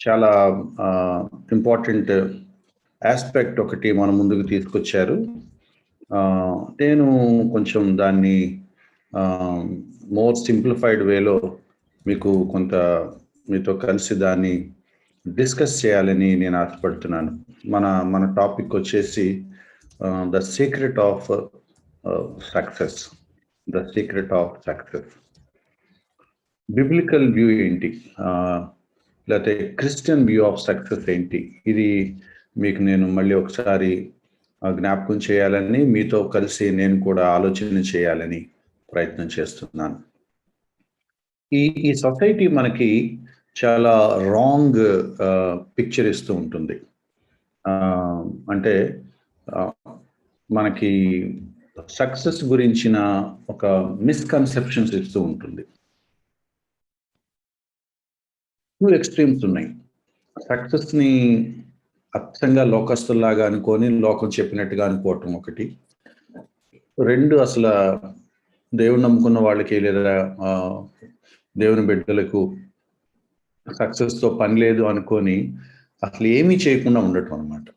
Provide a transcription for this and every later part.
చాలా important aspect ఒకటి మన ముందుకు తీసుకొచ్చారు. నేను కొంచెం దాన్ని మోర్ సింప్లిఫైడ్ వేలో మీకు మీతో కలిసి దాన్ని డిస్కస్ చేయాలని నేను ఆశపడుతున్నాను. మన టాపిక్ వచ్చేసి the secret of success. The secret of success. Biblical view ఏంటి, లేకపోతే క్రిస్టియన్ వ్యూ ఆఫ్ సక్సెస్ ఏంటి, ఇది మీకు నేను మళ్ళీ ఒకసారి జ్ఞాపకం చేయాలని, మీతో కలిసి నేను కూడా ఆలోచన చేయాలని ప్రయత్నం చేస్తున్నాను. ఈ సొసైటీ మనకి చాలా రాంగ్ పిక్చర్ ఇస్తూ ఉంటుంది. అంటే మనకి సక్సెస్ గురించిన ఒక మిస్కన్సెప్షన్స్ ఇస్తూ ఉంటుంది. 2 ఎక్స్ట్రీమ్స్ ఉన్నాయి. సక్సెస్ని అచ్చంగా లోకస్తుల్లాగా అనుకొని లోకం చెప్పినట్టుగా అనుకోవటం ఒకటి. 2 అసలు దేవుని నమ్ముకున్న వాళ్ళకి లేదా దేవుని బిడ్డలకు సక్సెస్తో పని లేదు అనుకొని అసలు ఏమీ చేయకుండా ఉండటం అనమాట.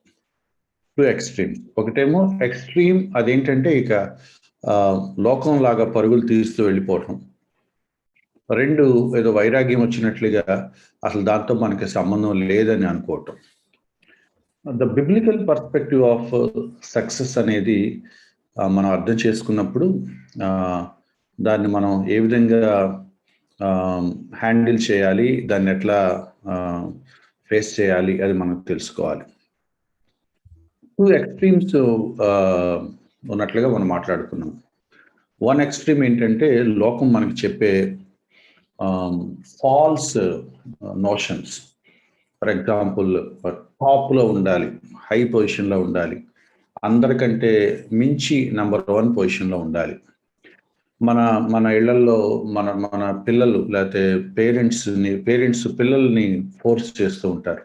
2 ఎక్స్ట్రీమ్స్. ఒకటేమో ఎక్స్ట్రీమ్, అదేంటంటే ఇక లోకంలాగా పరుగులు తీస్తూ వెళ్ళిపోవటం. 2 ఏదో వైరాగ్యం వచ్చినట్లుగా అసలు దాంతో మనకి సంబంధం లేదని అనుకోవటం. The biblical perspective of success అనేది మనం అర్థం చేసుకున్నప్పుడు దాన్ని మనం ఏ విధంగా హ్యాండిల్ చేయాలి, దాన్ని ఎట్లా ఫేస్ చేయాలి, అది మనకు తెలుసుకోవాలి. 2 ఎక్స్ట్రీమ్స్ ఉన్నట్లుగా మనం మాట్లాడుకున్నాం. 1 ఎక్స్ట్రీమ్ ఏంటంటే లోకం మనకి చెప్పే ఫాల్స్ నోషన్స్. ఫర్ ఎగ్జాంపుల్, టాప్లో ఉండాలి, హై పొజిషన్లో ఉండాలి, అందరికంటే మించి నెంబర్ 1 పొజిషన్లో ఉండాలి. మన ఇళ్లలో మన పిల్లలు లేకపోతే పేరెంట్స్ పిల్లల్ని ఫోర్స్ చేస్తూ ఉంటారు.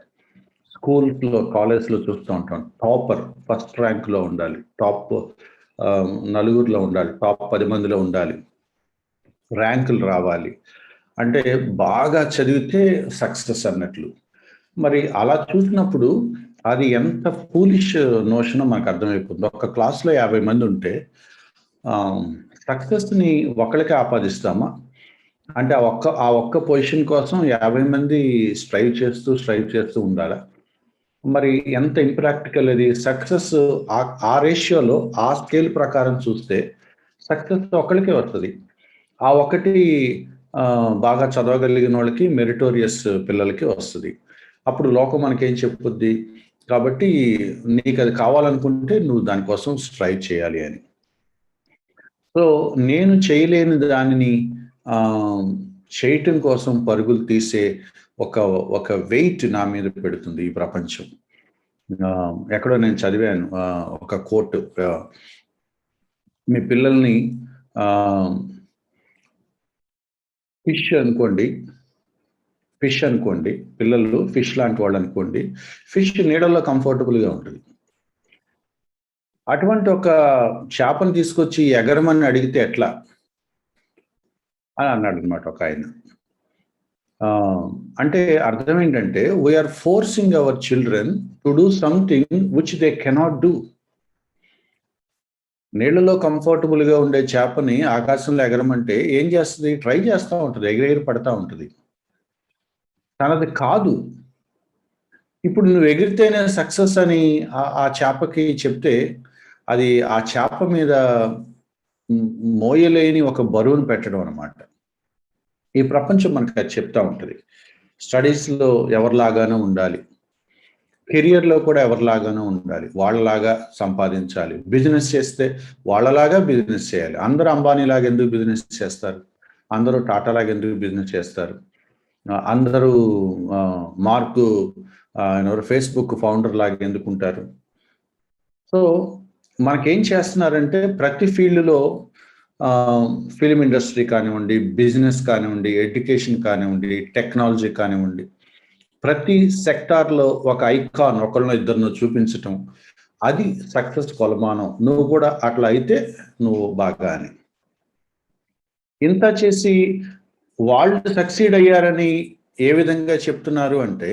స్కూల్స్లో, కాలేజ్లో చూస్తూ ఉంటాం, టాపర్ ఫస్ట్ ర్యాంక్లో ఉండాలి, టాప్ 4 ఉండాలి, టాప్ 10 మందిలో ఉండాలి, ర్యాంకులు రావాలి, అంటే బాగా చదివితే సక్సెస్ అన్నట్లు. మరి అలా చూసినప్పుడు అది ఎంత ఫూలిష్ నోషన్ మనకు అర్థమైపోతుంది. ఒక క్లాస్లో 50 మంది ఉంటే సక్సెస్ని ఒకళ్ళకే ఆపాదిస్తామా? అంటే ఆ ఒక్క పొజిషన్ కోసం 50 మంది స్ట్రైవ్ చేస్తూ ఉండాలా? మరి ఎంత ఇంప్రాక్టికల్ అది. సక్సెస్ ఆ రేషియోలో, ఆ స్కేల్ ప్రకారం చూస్తే సక్సెస్ ఒకళ్ళకే వస్తుంది. ఆ ఒకటి బాగా చదవగలిగిన వాళ్ళకి, మెరిటోరియస్ పిల్లలకి వస్తుంది. అప్పుడు లోకం మనకేం చెప్పుద్ది, కాబట్టి నీకు అది కావాలనుకుంటే నువ్వు దానికోసం స్ట్రైవ్ చేయాలి అని. సో నేను చేయలేని దానిని చేయటం కోసం పరుగులు తీసే ఒక వెయిట్ నా మీద పెడుతుంది ఈ ప్రపంచం. ఎక్కడో నేను చదివాను ఒక కోట్, మీ పిల్లల్ని ఫిష్ అనుకోండి, పిల్లలు ఫిష్ లాంటి వాళ్ళు అనుకోండి, ఫిష్ నీడల్లో కంఫర్టబుల్గా ఉంటుంది. అటువంటి ఒక చేపను తీసుకొచ్చి ఎగరమని అడిగితే ఎట్లా అని అన్నాడు అనమాట ఒక ఆయన. అంటే అర్థం ఏంటంటే, we are forcing our children to do something which they cannot do. నీళ్లలో కంఫర్టబుల్గా ఉండే చేపని ఆకాశంలో ఎగరమంటే ఏం చేస్తుంది? ట్రై చేస్తూ ఉంటుంది, ఎగిరెగిరి పడతా ఉంటుంది, తనది కాదు. ఇప్పుడు నువ్వు ఎగిరితేనే సక్సెస్ అని ఆ చేపకి చెప్తే, అది ఆ చేప మీద మోయలేని ఒక బరువును పెట్టడం అనమాట. ఈ ప్రపంచం మనకు అది చెప్తా ఉంటుంది. స్టడీస్లో ఎవరిలాగానో ఉండాలి, కెరియర్లో కూడా ఎవరిలాగానో ఉండాలి, వాళ్ళలాగా సంపాదించాలి, బిజినెస్ చేస్తే వాళ్ళలాగా బిజినెస్ చేయాలి. అందరూ అంబానీలాగా ఎందుకు బిజినెస్ చేస్తారు? అందరూ టాటాలాగా ఎందుకు బిజినెస్ చేస్తారు? అందరూ మార్కు ఫేస్బుక్ ఫౌండర్ లాగా ఎందుకు ఉంటారు? సో మనకేం చేస్తున్నారంటే, ప్రతి ఫీల్డ్లో, ఫిలిం ఇండస్ట్రీ కానివ్వండి, బిజినెస్ కానివ్వండి, ఎడ్యుకేషన్ కానివ్వండి, టెక్నాలజీ కానివ్వండి, ప్రతి సెక్టార్లో ఒక ఐకాన్, ఒకళ్ళనో ఇద్దరినో చూపించటం, అది సక్సెస్ కొలమానం. నువ్వు కూడా అట్లా అయితే నువ్వు బాగా అని. ఇంత చేసి వాళ్ళు సక్సీడ్ అయ్యారని ఏ విధంగా చెప్తున్నారు అంటే,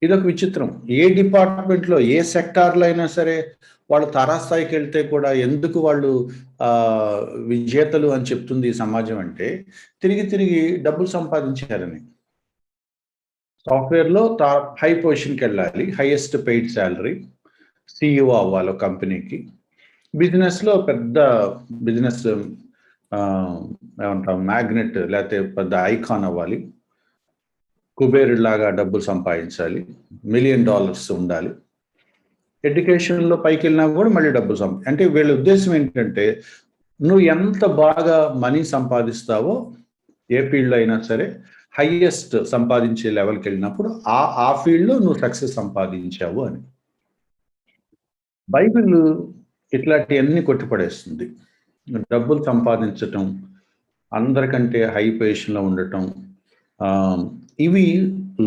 ఇదొక విచిత్రం. ఏ డిపార్ట్మెంట్లో, ఏ సెక్టార్లో అయినా సరే వాళ్ళు తారాస్థాయికి వెళ్తే కూడా ఎందుకు వాళ్ళు విజేతలు అని చెప్తుంది ఈ సమాజం అంటే, తిరిగి తిరిగి డబ్బులు సంపాదించారని. సాఫ్ట్వేర్లో హై పొజిషన్కి వెళ్ళాలి, హైయెస్ట్ పెయిడ్ శాలరీ, CEO అవ్వాలి కంపెనీకి. బిజినెస్లో పెద్ద బిజినెస్ ఏమంటాం మ్యాగ్నెట్, లేకపోతే పెద్ద ఐకాన్ అవ్వాలి, కుబేరులాగా డబ్బులు సంపాదించాలి, $1 మిలియన్ ఉండాలి. ఎడ్యుకేషన్లో పైకి వెళ్ళినా కూడా మళ్ళీ డబ్బులు అంటే వీళ్ళ ఉద్దేశం ఏంటంటే, నువ్వు ఎంత బాగా మనీ సంపాదిస్తావో ఏ ఫీల్డ్లో అయినా సరే, హైయెస్ట్ సంపాదించే లెవెల్కి వెళ్ళినప్పుడు ఆ ఫీల్డ్లో నువ్వు సక్సెస్ సంపాదించావు అని. బైబిల్ ఇట్లాంటివన్నీ కొట్టిపడేస్తుంది. డబ్బులు సంపాదించటం, అందరికంటే హై పొజిషన్లో ఉండటం, ఇవి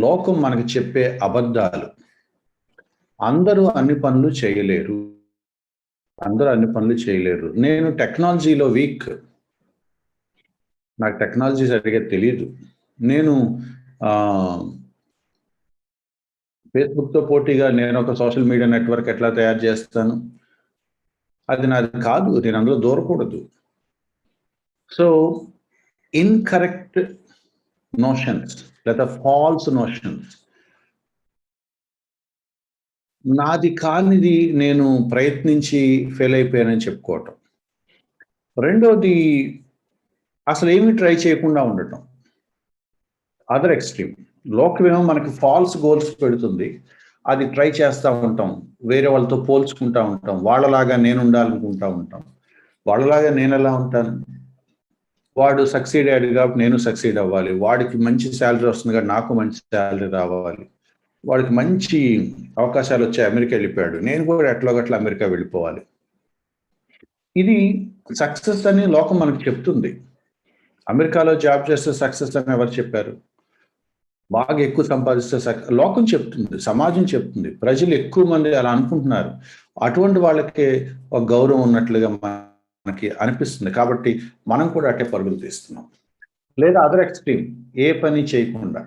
లోకం మనకు చెప్పే అబద్ధాలు. అందరూ అన్ని పనులు చేయలేరు. నేను టెక్నాలజీలో వీక్, నాకు టెక్నాలజీ సరిగ్గా తెలియదు. నేను ఫేస్బుక్తో పోటీగా నేను ఒక సోషల్ మీడియా నెట్వర్క్ ఎట్లా తయారు చేస్తాను, అది నాది కాదు, నేను అందులో దూరకూడదు. సో ఇన్కరెక్ట్ నోషన్స్ లేదా ఫాల్స్ నోషన్స్, నాది కానిది నేను ప్రయత్నించి ఫెయిల్ అయిపోయానని చెప్పుకోవటం. రెండోది, అసలు ఏమి ట్రై చేయకుండా ఉండటం, అదర్ ఎక్స్ట్రీమ్. లోకమేమో మనకి ఫాల్స్ గోల్స్ పెడుతుంది, అది ట్రై చేస్తూ ఉంటాం, వేరే వాళ్ళతో పోల్చుకుంటూ ఉంటాం, వాళ్ళలాగా నేను ఉండాలనుకుంటూ ఉంటాం. వాళ్ళలాగా నేను ఎలా ఉంటాను, వాడు సక్సీడ్ అయ్యాడు కాబట్టి నేను సక్సీడ్ అవ్వాలి, వాడికి మంచి శాలరీ వస్తుంది కాబట్టి నాకు మంచి శాలరీ రావాలి, వాడికి మంచి అవకాశాలు వచ్చాయి అమెరికా వెళ్ళిపోయాడు, నేను కూడా ఎట్లాగట్లా అమెరికా వెళ్ళిపోవాలి. ఇది సక్సెస్ అని లోకం మనకు చెప్తుంది. అమెరికాలో జాబ్ చేస్తే సక్సెస్ అని ఎవరు చెప్పారు? బాగా ఎక్కువ సంపాదిస్తే లోకం చెప్తుంది, సమాజం చెప్తుంది, ప్రజలు ఎక్కువ మంది అలా అనుకుంటున్నారు. అటువంటి వాళ్ళకే ఒక గౌరవం ఉన్నట్లుగా మనకి అనిపిస్తుంది, కాబట్టి మనం కూడా అట్టే పరుగులు తీస్తున్నాం. లేదా అదర్ ఎక్స్ట్రీమ్, ఏ పని చేయకుండా,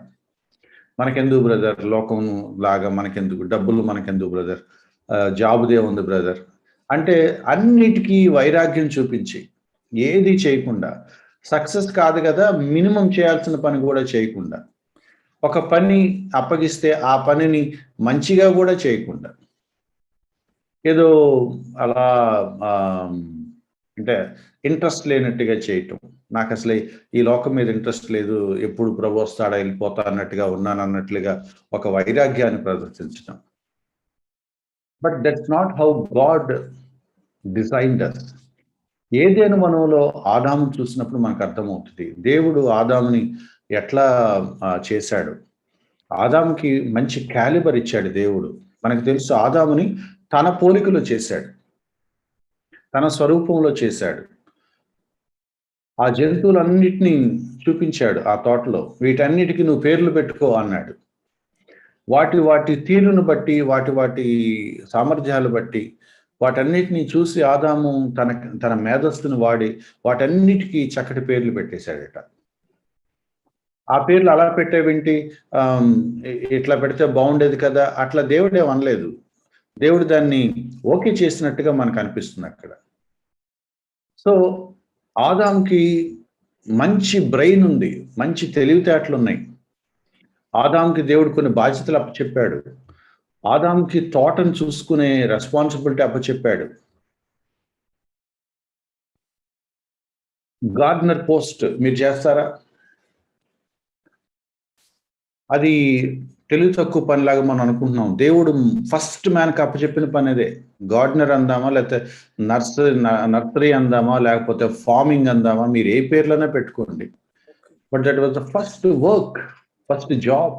మనకెందుకు బ్రదర్ లోకం లాగా, మనకెందుకు డబ్బులు, మనకెందుకు బ్రదర్ జాబుదే ఉంది బ్రదర్ అంటే అన్నిటికీ వైరాగ్యం చూపించి ఏది చేయకుండా, సక్సెస్ కాదు కదా మినిమం చేయాల్సిన పని కూడా చేయకుండా, ఒక పని అప్పగిస్తే ఆ పనిని మంచిగా కూడా చేయకుండా, ఏదో అలా అంటే ఇంట్రెస్ట్ లేనట్టుగా చేయటం, నాకు అసలు ఈ లోకం మీద ఇంట్రెస్ట్ లేదు, ఎప్పుడు ప్రభు వస్తాడా వెళ్ళిపోతా అన్నట్టుగా ఉన్నాను అన్నట్లుగా ఒక వైరాగ్యాన్ని ప్రదర్శించడం. But that's not how God designed us. Eden వనంలో ఆదాము చూసినప్పుడు మనకు అర్థమవుతుంది దేవుడు ఆదాముని ఎట్లా చేశాడు. ఆదాముకి మంచి క్యాలిబర్ ఇచ్చాడు దేవుడు. మనకు తెలుసు ఆదాముని తన పోలికలో చేశాడు, తన స్వరూపంలో చేశాడు. ఆ జంతువులన్నిటినీ చూపించాడు ఆ తోటలో, వీటన్నిటికీ నువ్వు పేర్లు పెట్టుకో అన్నాడు. వాటి తీరును బట్టి, వాటి సామర్థ్యాలు బట్టి, వాటన్నిటిని చూసి ఆదాము తన మేధస్సును వాడి వాటన్నిటికీ చక్కటి పేర్లు పెట్టేశాడట. ఆ పేర్లు అలా పెట్టేవింటి, ఇట్లా పెడితే బాగుండేది కదా, అట్లా దేవుడే అనలేదు. దేవుడు దాన్ని ఓకే చేసినట్టుగా మనకు అనిపిస్తుంది అక్కడ. సో ఆదాంకి మంచి బ్రెయిన్ ఉంది, మంచి తెలివితేటలు ఉన్నాయి. ఆదాంకి దేవుడు కొన్ని బాధ్యతలు అప్పచెప్పాడు. ఆదాంకి తోటను చూసుకునే రెస్పాన్సిబిలిటీ అప్పచెప్పాడు. గార్డెనర్ పోస్ట్ మీరు చేస్తారా? అది తెలివి తక్కువ పనిలాగా మనం అనుకుంటున్నాం. దేవుడు ఫస్ట్ మ్యాన్కి అప్పచెప్పిన పని అదే. గార్డెనర్ అందామా, లేకపోతే నర్సరీ అందామా, లేకపోతే ఫార్మింగ్ అందామా, మీరు ఏ పేర్లైనా పెట్టుకోండి. But that was the first work, first job.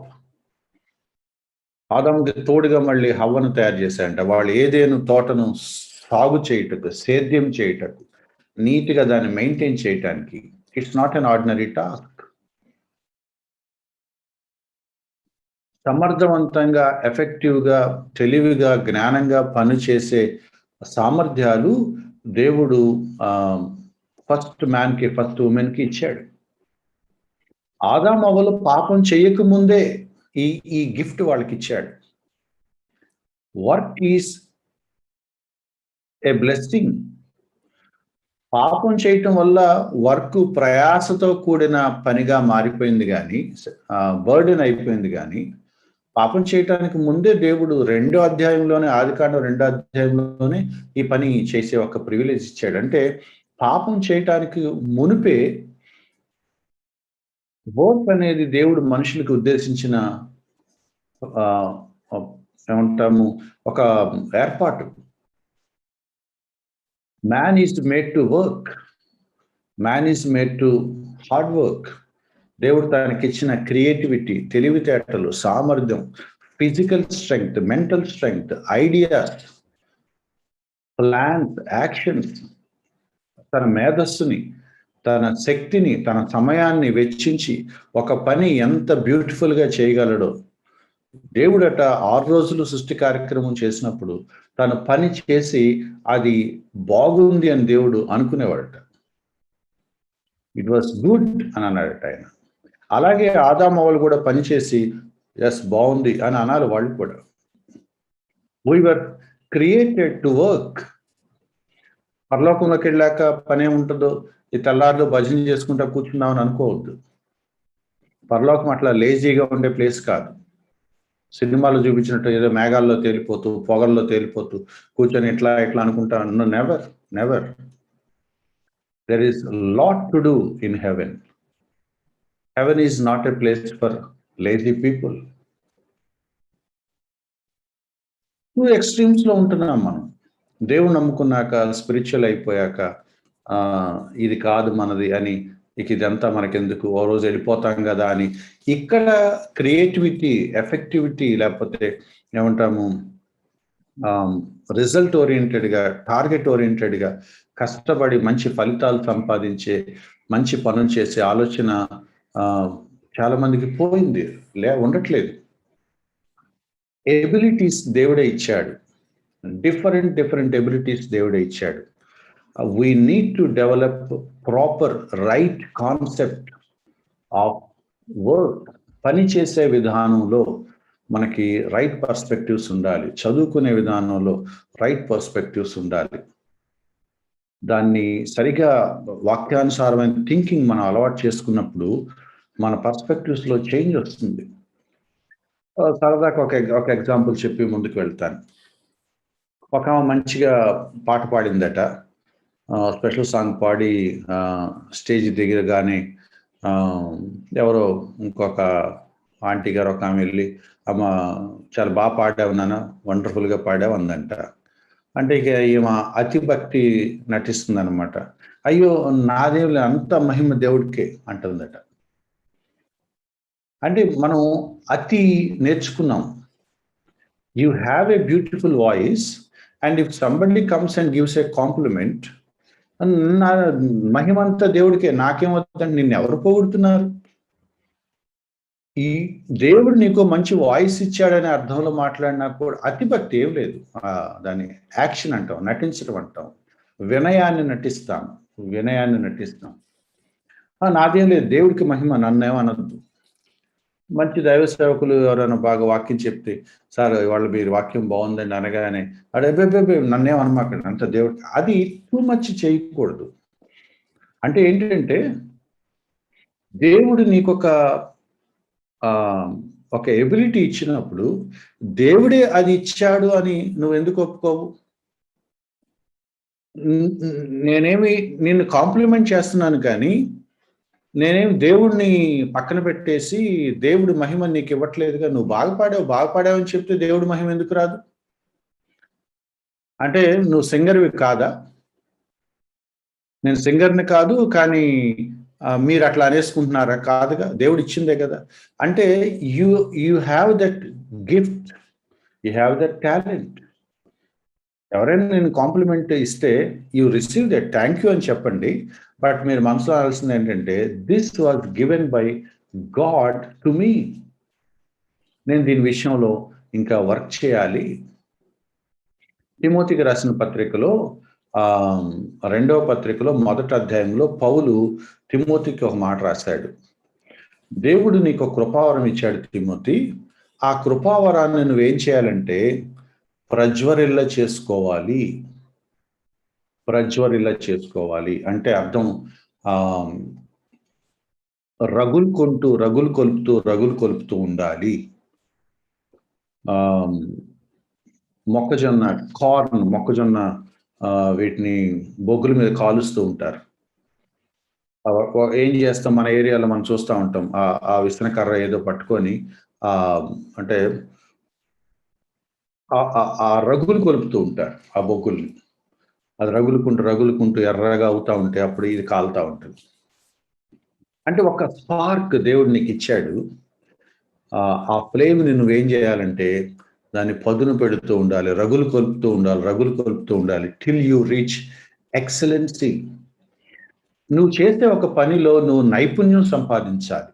ఆదాముకి తోడుగా మళ్ళీ హవ్వను తయారు చేశాయంట. వాళ్ళు ఏదేను తోటను సాగు చేయటకు, సేద్యం చేయటకు, నీట్గా దాన్ని మెయింటైన్ చేయటానికి. It's not an ordinary task. సమర్థవంతంగా, ఎఫెక్టివ్గా, తెలివిగా, జ్ఞానంగా పనిచేసే సామర్థ్యాలు దేవుడు ఫస్ట్ మ్యాన్కి, ఫస్ట్ ఉమెన్కి ఇచ్చాడు. ఆదాము అవ్వలు పాపం చేయకముందే ఈ గిఫ్ట్ వాళ్ళకి ఇచ్చాడు. Work is a blessing. పాపం చేయటం వల్ల వర్క్ ప్రయాసతో కూడిన పనిగా మారిపోయింది కానీ, బర్డెన్ అయిపోయింది కానీ, పాపం చేయటానికి ముందే దేవుడు ఆదికాండం 2వ అధ్యాయంలోనే ఈ పని చేసే ఒక ప్రివిలేజ్ ఇచ్చాడు. అంటే పాపం చేయటానికి మునిపే వర్క్ అనేది దేవుడు మనుషులకు ఉద్దేశించిన ఏమంటాము, ఒక ఏర్పాటు. Man is made to work, man is made to hard work. దేవుడు తనకి ఇచ్చిన క్రియేటివిటీ, తెలివితేటలు, సామర్థ్యం, physical strength, mental strength, ideas, plans, actions, తన మేధస్సుని, తన శక్తిని, తన సమయాన్ని వెచ్చించి ఒక పని ఎంత బ్యూటిఫుల్గా చేయగలడో. దేవుడట 6 రోజులు సృష్టి కార్యక్రమం చేసినప్పుడు తను పని చేసి అది బాగుంది అని దేవుడు అనుకునేవాడట. ఇట్ వాస్ గుడ్ అని అన్నాడట ఆయన. అలాగే ఆదాము కూడా పనిచేసి ఎస్ బాగుంది అని అనాలి వాళ్ళు కూడా. We were created to work. పరలోకంలోకి వెళ్ళాక పని ఏముంటుందో, ఈ తెల్లారులో భజన చేసుకుంటా కూర్చున్నామని అనుకోవద్దు. పరలోకం అట్లా లేజీగా ఉండే ప్లేస్ కాదు. సినిమాలో చూపించినట్టు ఏదో మేఘాల్లో తేలిపోతూ, పొగల్లో తేలిపోతూ కూర్చొని ఇట్లా అనుకుంటా. Never never. There is lot to do in heaven. Heaven is not a place for lazy people. 2 extremes లో ఉంటున్నాం మనం. దేవుడు నమ్ముకున్నాక, స్పిరిచువల్ అయిపోయాక ఇది కాదు మనది అని, ఇక ఇదంతా మనకెందుకు, ఓ రోజు వెళ్ళిపోతాం కదా అని. ఇక్కడ క్రియేటివిటీ, ఎఫెక్టివిటీ, లేకపోతే ఏమంటాము, రిజల్ట్ ఓరియంటెడ్గా, టార్గెట్ ఓరియంటెడ్గా కష్టపడి మంచి ఫలితాలు సంపాదించే, మంచి పనులు చేసే ఆలోచన చాలా మందికి పోయింది, ఉండట్లేదు. ఎబిలిటీస్ దేవుడే ఇచ్చాడు, డిఫరెంట్ ఎబిలిటీస్ దేవుడే ఇచ్చాడు. We need to develop proper right concept of work. పని చేసే విధానంలో మనకి రైట్ పర్స్పెక్టివ్స్ ఉండాలి. చదువుకునే విధానంలో రైట్ పర్స్పెక్టివ్స్ ఉండాలి. దాన్ని సరిగా వాక్యానుసారమైన థింకింగ్ మనం అలవాటు చేసుకున్నప్పుడు మన పర్స్పెక్టివ్స్లో చేంజ్ వస్తుంది. సరదాగా ఒక ఎగ్జాంపుల్ చెప్పి ముందుకు వెళ్తాను. ఒక మంచిగా పాట పాడిందట, స్పెషల్ సాంగ్ పాడి స్టేజ్ దిగగానే ఎవరో ఇంకొక ఆంటీ గారు ఒక ఆమె వెళ్ళి, అమ్మ చాలా బాగా పాడావు నాన్న, వండర్ఫుల్గా పాడావు అందంట. అంటే ఇక ఈమె అతి భక్తి నటిస్తుంది అనమాట. అయ్యో నాదేం అంత మహిమ దేవుడికే అంటుందట. అంటే మనం అతి నేర్చుకున్నాం. You have a beautiful voice and if somebody comes and gives a compliment, నా మహిమంతా దేవుడికే, నాకేమవుతుందంటే నిన్ను ఎవరు పొగుడుతున్నారు? ఈ దేవుడు నీకు మంచి వాయిస్ ఇచ్చాడనే అర్థంలో మాట్లాడినా కూడా అతి భక్తి ఏం లేదు. దాన్ని యాక్షన్ అంటాం, నటించడం అంటాం, వినయాన్ని నటిస్తాం. నాదేం లేదు, దేవుడికి మహిమ, నన్నేమనొద్దు. మంచి దైవ సేవకులు ఎవరైనా బాగా వాక్యం చెప్తే, సార్ ఇవాళ మీరు వాక్యం బాగుందండి అనగానే, అడే నన్నేమనమాకండి అంత దేవుడు, అది టూ మచ్ చేయకూడదు. అంటే ఏంటంటే దేవుడు నీకు ఒక ఎబిలిటీ ఇచ్చినప్పుడు దేవుడే అది ఇచ్చాడు అని నువ్వు ఎందుకు ఒప్పుకోవు? నేనేమి నిన్ను కాంప్లిమెంట్ చేస్తున్నాను కానీ నేనేం దేవుడిని పక్కన పెట్టేసి దేవుడి మహిమ నీకు ఇవ్వట్లేదుగా. నువ్వు బాగుపాడావు అని చెప్తే దేవుడి మహిమ ఎందుకు రాదు? అంటే నువ్వు సింగర్వి కాదా? నేను సింగర్ని కాదు, కానీ మీరు అట్లా అనేసుకుంటున్నారా? కాదుగా, దేవుడు ఇచ్చిందే కదా. అంటే you have that gift, you have that talent. ఎవరైనా నేను కాంప్లిమెంట్ ఇస్తే you receive that, thank you అని చెప్పండి. బట్ మీరు మనసులో ఆలోచన ఏంటంటే this was given by God to me, నేను దీని విషయంలో ఇంకా వర్క్ చేయాలి. తిమోతికి రాసిన పత్రికలో 2వ పత్రికలో 1వ అధ్యాయంలో పౌలు తిమోతికి ఒక మాట రాశాడు. దేవుడు నీకు కృపావరం ఇచ్చాడు తిమోతి, ఆ కృపావరాన్ని నువ్వేం చేయాలంటే ప్రజ్వరిల్ల చేసుకోవాలి. ప్రజ్వరిల్ల చేసుకోవాలి అంటే అర్థం రగులు కొలుపుతూ ఉండాలి. మొక్కజొన్న వీటిని బొగ్గుల మీద కాలుస్తూ ఉంటారు. ఏం చేస్తాం, మన ఏరియాలో మనం చూస్తూ ఉంటాం. ఆ విసన కర్ర ఏదో పట్టుకొని అంటే ఆ రగులు కొలుపుతూ ఉంటారు ఆ బొగ్గుల్ని. అది రగులుకుంటూ ఎర్రగా అవుతా ఉంటే అప్పుడు ఇది కాలుతా ఉంటుంది. అంటే ఒక స్పార్క్ దేవుడు నీకు ఇచ్చాడు. ఆ ఫ్లేమ్‌ని నువ్వేం చేయాలంటే దాన్ని పదును పెడుతూ ఉండాలి. రగులు కొలుపుతూ ఉండాలి టిల్ యూ రీచ్ ఎక్సలెన్సీ. నువ్వు చేసే ఒక పనిలో నువ్వు నైపుణ్యం సంపాదించాలి.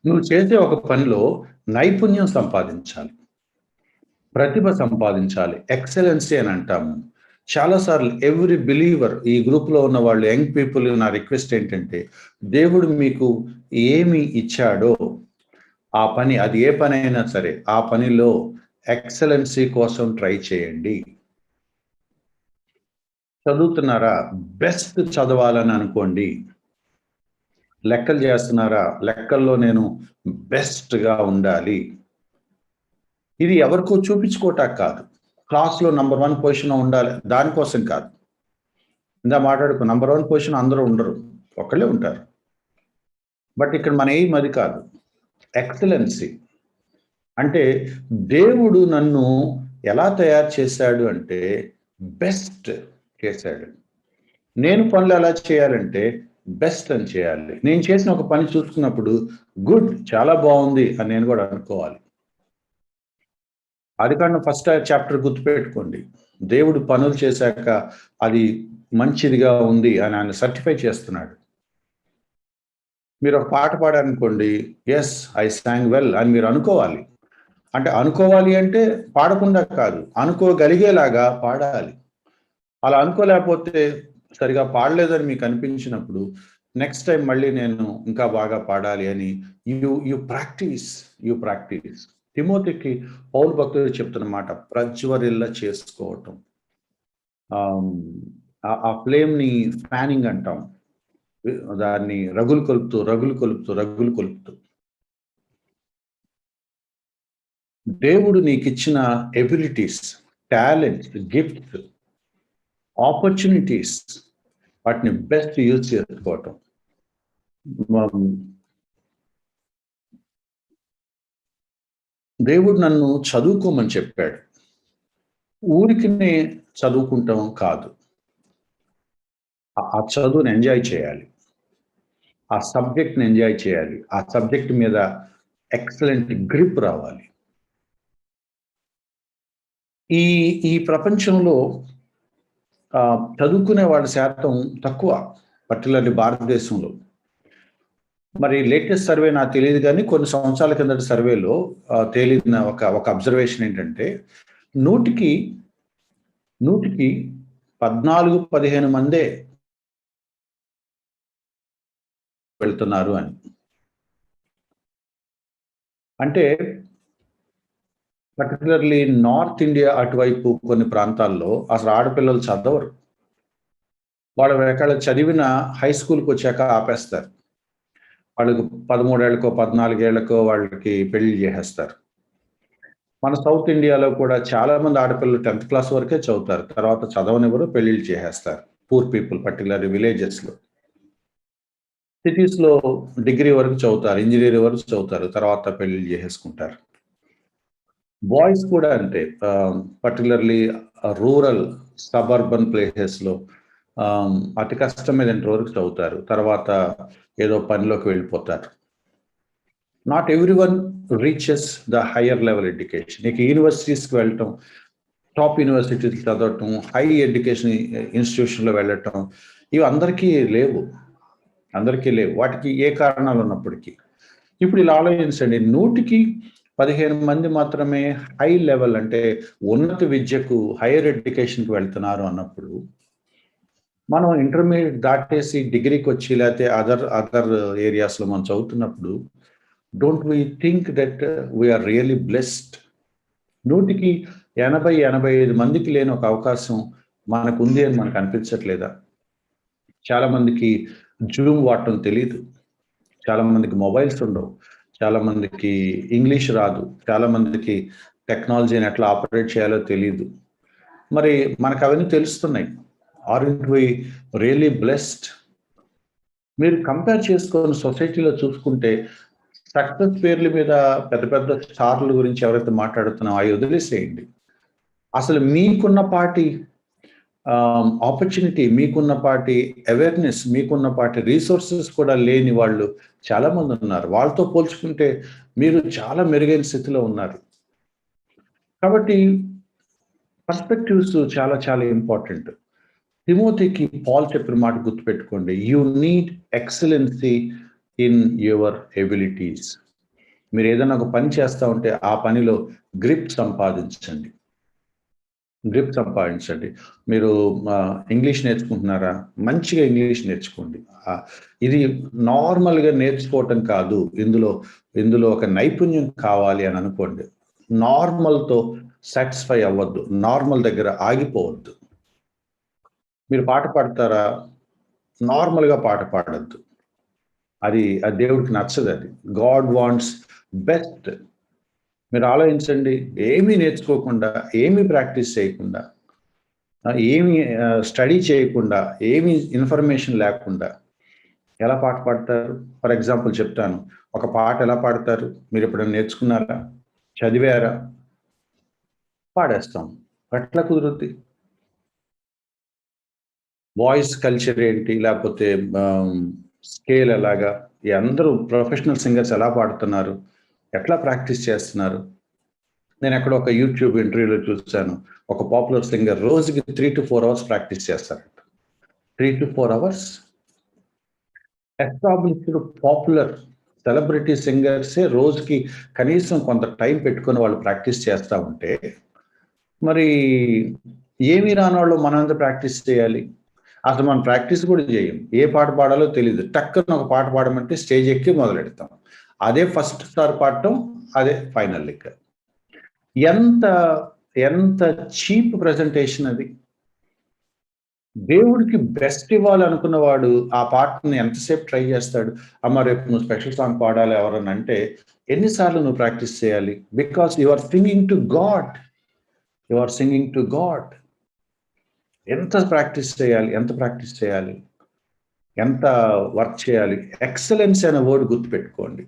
నువ్వు చేసే ఒక పనిలో నైపుణ్యం సంపాదించాలి, ప్రతిభ సంపాదించాలి. ఎక్సలెన్సీ అని అంటాము. చాలాసార్లు ఎవ్రీ బిలీవర్, ఈ గ్రూప్లో ఉన్న వాళ్ళు, యంగ్ పీపుల్, నా రిక్వెస్ట్ ఏంటంటే దేవుడు మీకు ఏమి ఇచ్చాడో ఆ పని, అది ఏ పని అయినా సరే, ఆ పనిలో ఎక్సలెన్సీ కోసం ట్రై చేయండి. చదువుతున్నారా? బెస్ట్ చదవాలని అనుకోండి. లెక్కలు చేస్తున్నారా? లెక్కల్లో నేను బెస్ట్‌గా ఉండాలి. ఇది ఎవరికో చూపించుకోవటానికి కాదు. క్లాస్‌లో నంబర్ 1 పొజిషన్‌లో ఉండాలి దానికోసం కాదు. మాట్లాడుకో, నంబర్ 1 పొజిషన్ అందరూ ఉండరు, ఒకళ్ళే ఉంటారు. బట్ ఇక్కడ మన ఎయిమ్ అది కాదు. ఎక్సలెన్సీ అంటే దేవుడు నన్ను ఎలా తయారు చేశాడు అంటే బెస్ట్ చేశాడు. నేను పనులు ఎలా చేయాలంటే బెస్ట్ అని చేయాలి. నేను చేసిన ఒక పని చూసుకున్నప్పుడు గుడ్, చాలా బాగుంది అని నేను కూడా అనుకోవాలి. ఆదికాండం ఫస్ట్ చాప్టర్ గుర్తుపెట్టుకోండి. దేవుడు పనులు చేశాక అది మంచిదిగా ఉంది అని ఆయన సర్టిఫై చేస్తున్నాడు. మీరు ఒక పాట పాడారనుకోండి, ఎస్ ఐ సాంగ్ వెల్ అని మీరు అనుకోవాలి. అంటే అనుకోవాలి అంటే పాడకుండా కాదు, అనుకోగలిగేలాగా పాడాలి. అలా అనుకోలేకపోతే, సరిగా పాడలేదని మీకు అనిపించినప్పుడు నెక్స్ట్ టైం మళ్ళీ నేను ఇంకా బాగా పాడాలి అని యు ప్రాక్టీస్. తిమోతికి పౌలు భక్తుడు చెప్తున్నమాట, ప్రజ్వరిల్ల చేసుకోవటం. ఆ ఫ్లేమ్‌ని ఫ్యానింగ్ అంటాం. దాన్ని రగులు కొలుపుతూ. దేవుడు నీకిచ్చిన ఎబిలిటీస్, టాలెంట్స్, గిఫ్ట్స్, ఆపర్చునిటీస్, వాటిని బెస్ట్ యూజ్ చేసుకోవటం. దేవుడు నన్ను చదువుకోమని చెప్పాడు. ఊరికినే చదువుకుంటాం కాదు, ఆ చదువుని ఎంజాయ్ చేయాలి, ఆ సబ్జెక్ట్ని ఎంజాయ్ చేయాలి, ఆ సబ్జెక్ట్ మీద ఎక్సలెంట్ గ్రిప్ రావాలి. ఈ ప్రపంచంలో చదువుకునే వాళ్ళ శాతం తక్కువ, పర్టికులర్లీ భారతదేశంలో. మరి లేటెస్ట్ సర్వే నాకు తెలియదు కానీ కొన్ని సంవత్సరాల కిందటి సర్వేలో తేలిన ఒక అబ్జర్వేషన్ ఏంటంటే 100కి 14-15 మందే వెళ్తున్నారు అని. అంటే పర్టికులర్లీ నార్త్ ఇండియా అటువైపు కొన్ని ప్రాంతాల్లో అసలు ఆడపిల్లలు చదవరు. వాళ్ళు ఎక్కడ చదివిన హై స్కూల్కి వచ్చాక ఆపేస్తారు. వాళ్ళకి 13 ఏళ్ళకో 14 ఏళ్ళకో వాళ్ళకి పెళ్లి చేసేస్తారు. మన సౌత్ ఇండియాలో కూడా చాలా మంది ఆడపిల్లలు 10th క్లాస్ వరకే చదువుతారు, తర్వాత చదవనివ్వరు, పెళ్లిళ్ళు చేసేస్తారు. పూర్ పీపుల్, పర్టికులర్లీ విలేజెస్లో. సిటీస్లో డిగ్రీ వరకు చదువుతారు, ఇంజనీరింగ్ వరకు చదువుతారు, తర్వాత పెళ్లిళ్ళు చేసేసుకుంటారు. బాయ్స్ కూడా అంతే, పర్టికులర్లీ రూరల్ సబర్బన్ ప్లేసెస్లో అతి కష్టం మీద ఇంటర్ వరకు చదువుతారు, తర్వాత ఏదో పనిలోకి వెళ్ళిపోతారు. Not everyone reaches the higher level education. నీకు యూనివర్సిటీస్కి వెళ్ళటం, టాప్ యూనివర్సిటీస్ చదవటం, హై ఎడ్యుకేషన్ ఇన్స్టిట్యూషన్లో వెళ్ళటం, ఇవి అందరికీ లేవు. వాటికి ఏ కారణాలు ఉన్నప్పటికీ. ఇప్పుడు ఇలా ఆలోచించండి, 100కి 15 మంది మాత్రమే హై లెవెల్ అంటే ఉన్నత విద్యకు, హైయర్ ఎడ్యుకేషన్కి వెళ్తున్నారు అన్నప్పుడు, మనం ఇంటర్మీడియట్ దాటేసి డిగ్రీకి వచ్చి లేకపోతే అదర్ ఏరియాస్లో మనం చదువుతున్నప్పుడు don't we think that we are really blessed? 100కి 80-85 మందికి లేని ఒక అవకాశం మనకుంది అని మనకు అనిపించట్లేదా? చాలా మందికి జూమ్ వాడటం తెలీదు. చాలా మందికి మొబైల్స్ ఉండవు. చాలా మందికి ఇంగ్లీష్ రాదు. చాలా మందికి టెక్నాలజీని ఎట్లా ఆపరేట్ చేయాలో తెలీదు. మరి మనకు అవన్నీ తెలుస్తున్నాయి. Aren't we really blessed? మీరు కంపేర్ చేసుకొని సొసైటీలో చూసుకుంటే సక్సెస్ పేర్ల మీద పెద్ద పెద్ద స్టార్ల గురించి ఎవరైతే మాట్లాడుతున్నామో అవి వదిలేసేయండి. అసలు మీకున్న పాటి ఆపర్చునిటీ, మీకున్న పాటి అవేర్నెస్, మీకున్న పాటి రీసోర్సెస్ కూడా లేని వాళ్ళు చాలా మంది ఉన్నారు. వాళ్ళతో పోల్చుకుంటే మీరు చాలా మెరుగైన స్థితిలో ఉన్నారు. కాబట్టి పర్స్పెక్టివ్స్ చాలా చాలా ఇంపార్టెంట్. తిమోతికి పాల్ చెప్పిన మాట గుర్తుపెట్టుకోండి. You need excellency in your abilities. మీరు ఏదైనా ఒక పని చేస్తూ ఉంటే ఆ పనిలో గ్రిప్ సంపాదించండి. మీరు ఇంగ్లీష్ నేర్చుకుంటున్నారా? మంచిగా ఇంగ్లీష్ నేర్చుకోండి. ఇది నార్మల్గా నేర్చుకోవటం కాదు. ఇందులో ఒక నైపుణ్యం కావాలి అని అనుకోండి. నార్మల్తో సాటిస్ఫై అవ్వద్దు. నార్మల్ దగ్గర ఆగిపోవద్దు. మీరు పాట పాడతారా? నార్మల్గా పాట పాడద్దు. అది దేవుడికి నచ్చదు. అది గాడ్ వాంట్స్ బెస్ట్. మీరు ఆలోచించండి. ఏమీ నేర్చుకోకుండా, ఏమీ ప్రాక్టీస్ చేయకుండా, ఏమీ స్టడీ చేయకుండా, ఏమీ ఇన్ఫర్మేషన్ లేకుండా ఎలా పాట పాడతారు? ఫర్ ఎగ్జాంపుల్ చెప్తాను. ఒక పాట ఎలా పాడతారు? మీరు ఎప్పుడైనా నేర్చుకున్నారా? చదివారా? పాడేస్తాం. ఎట్లా కుదురుద్ది? వాయిస్ కల్చర్ ఏంటి? లేకపోతే స్కేల్ ఎలాగా? ఈ అందరూ ప్రొఫెషనల్ సింగర్స్ ఎలా పాడుతున్నారు? ఎట్లా ప్రాక్టీస్ చేస్తున్నారు? నేను ఎక్కడో ఒక యూట్యూబ్ ఇంటర్వ్యూలో చూసాను. ఒక పాపులర్ సింగర్ రోజుకి 3 to 4 అవర్స్ ప్రాక్టీస్ చేస్తారంట. 3 to 4 hours. Established popular celebrity సింగర్సే రోజుకి కనీసం కొంత టైం పెట్టుకొని వాళ్ళు ప్రాక్టీస్ చేస్తూ ఉంటే, మరి ఏమి రానోళ్ళు మనం ఎంత ప్రాక్టీస్ చేయాలి? అసలు మనం ప్రాక్టీస్ కూడా చేయం. ఏ పాట పాడాలో తెలియదు. టక్కున ఒక పాట పాడమంటే స్టేజ్ ఎక్కి మొదలెడతాం. అదే ఫస్ట్ సారి పాడటం, అదే ఫైనల్ లెక్క. ఎంత ఎంత చీప్ ప్రజెంటేషన్ అది. దేవుడికి బెస్ట్ ఇవ్వాలనుకున్నవాడు ఆ పాటని ఎంతసేపు ట్రై చేస్తాడు? అమ్మ రేపు నువ్వు స్పెషల్ సాంగ్ పాడాలి ఎవరని అంటే ఎన్నిసార్లు నువ్వు ప్రాక్టీస్ చేయాలి? Because you are singing to God. You are singing to God. ఎంత ప్రాక్టీస్ చేయాలి? ఎంత వర్క్ చేయాలి? ఎక్సలెన్స్ అనే వర్డ్ గుర్తుపెట్టుకోండి.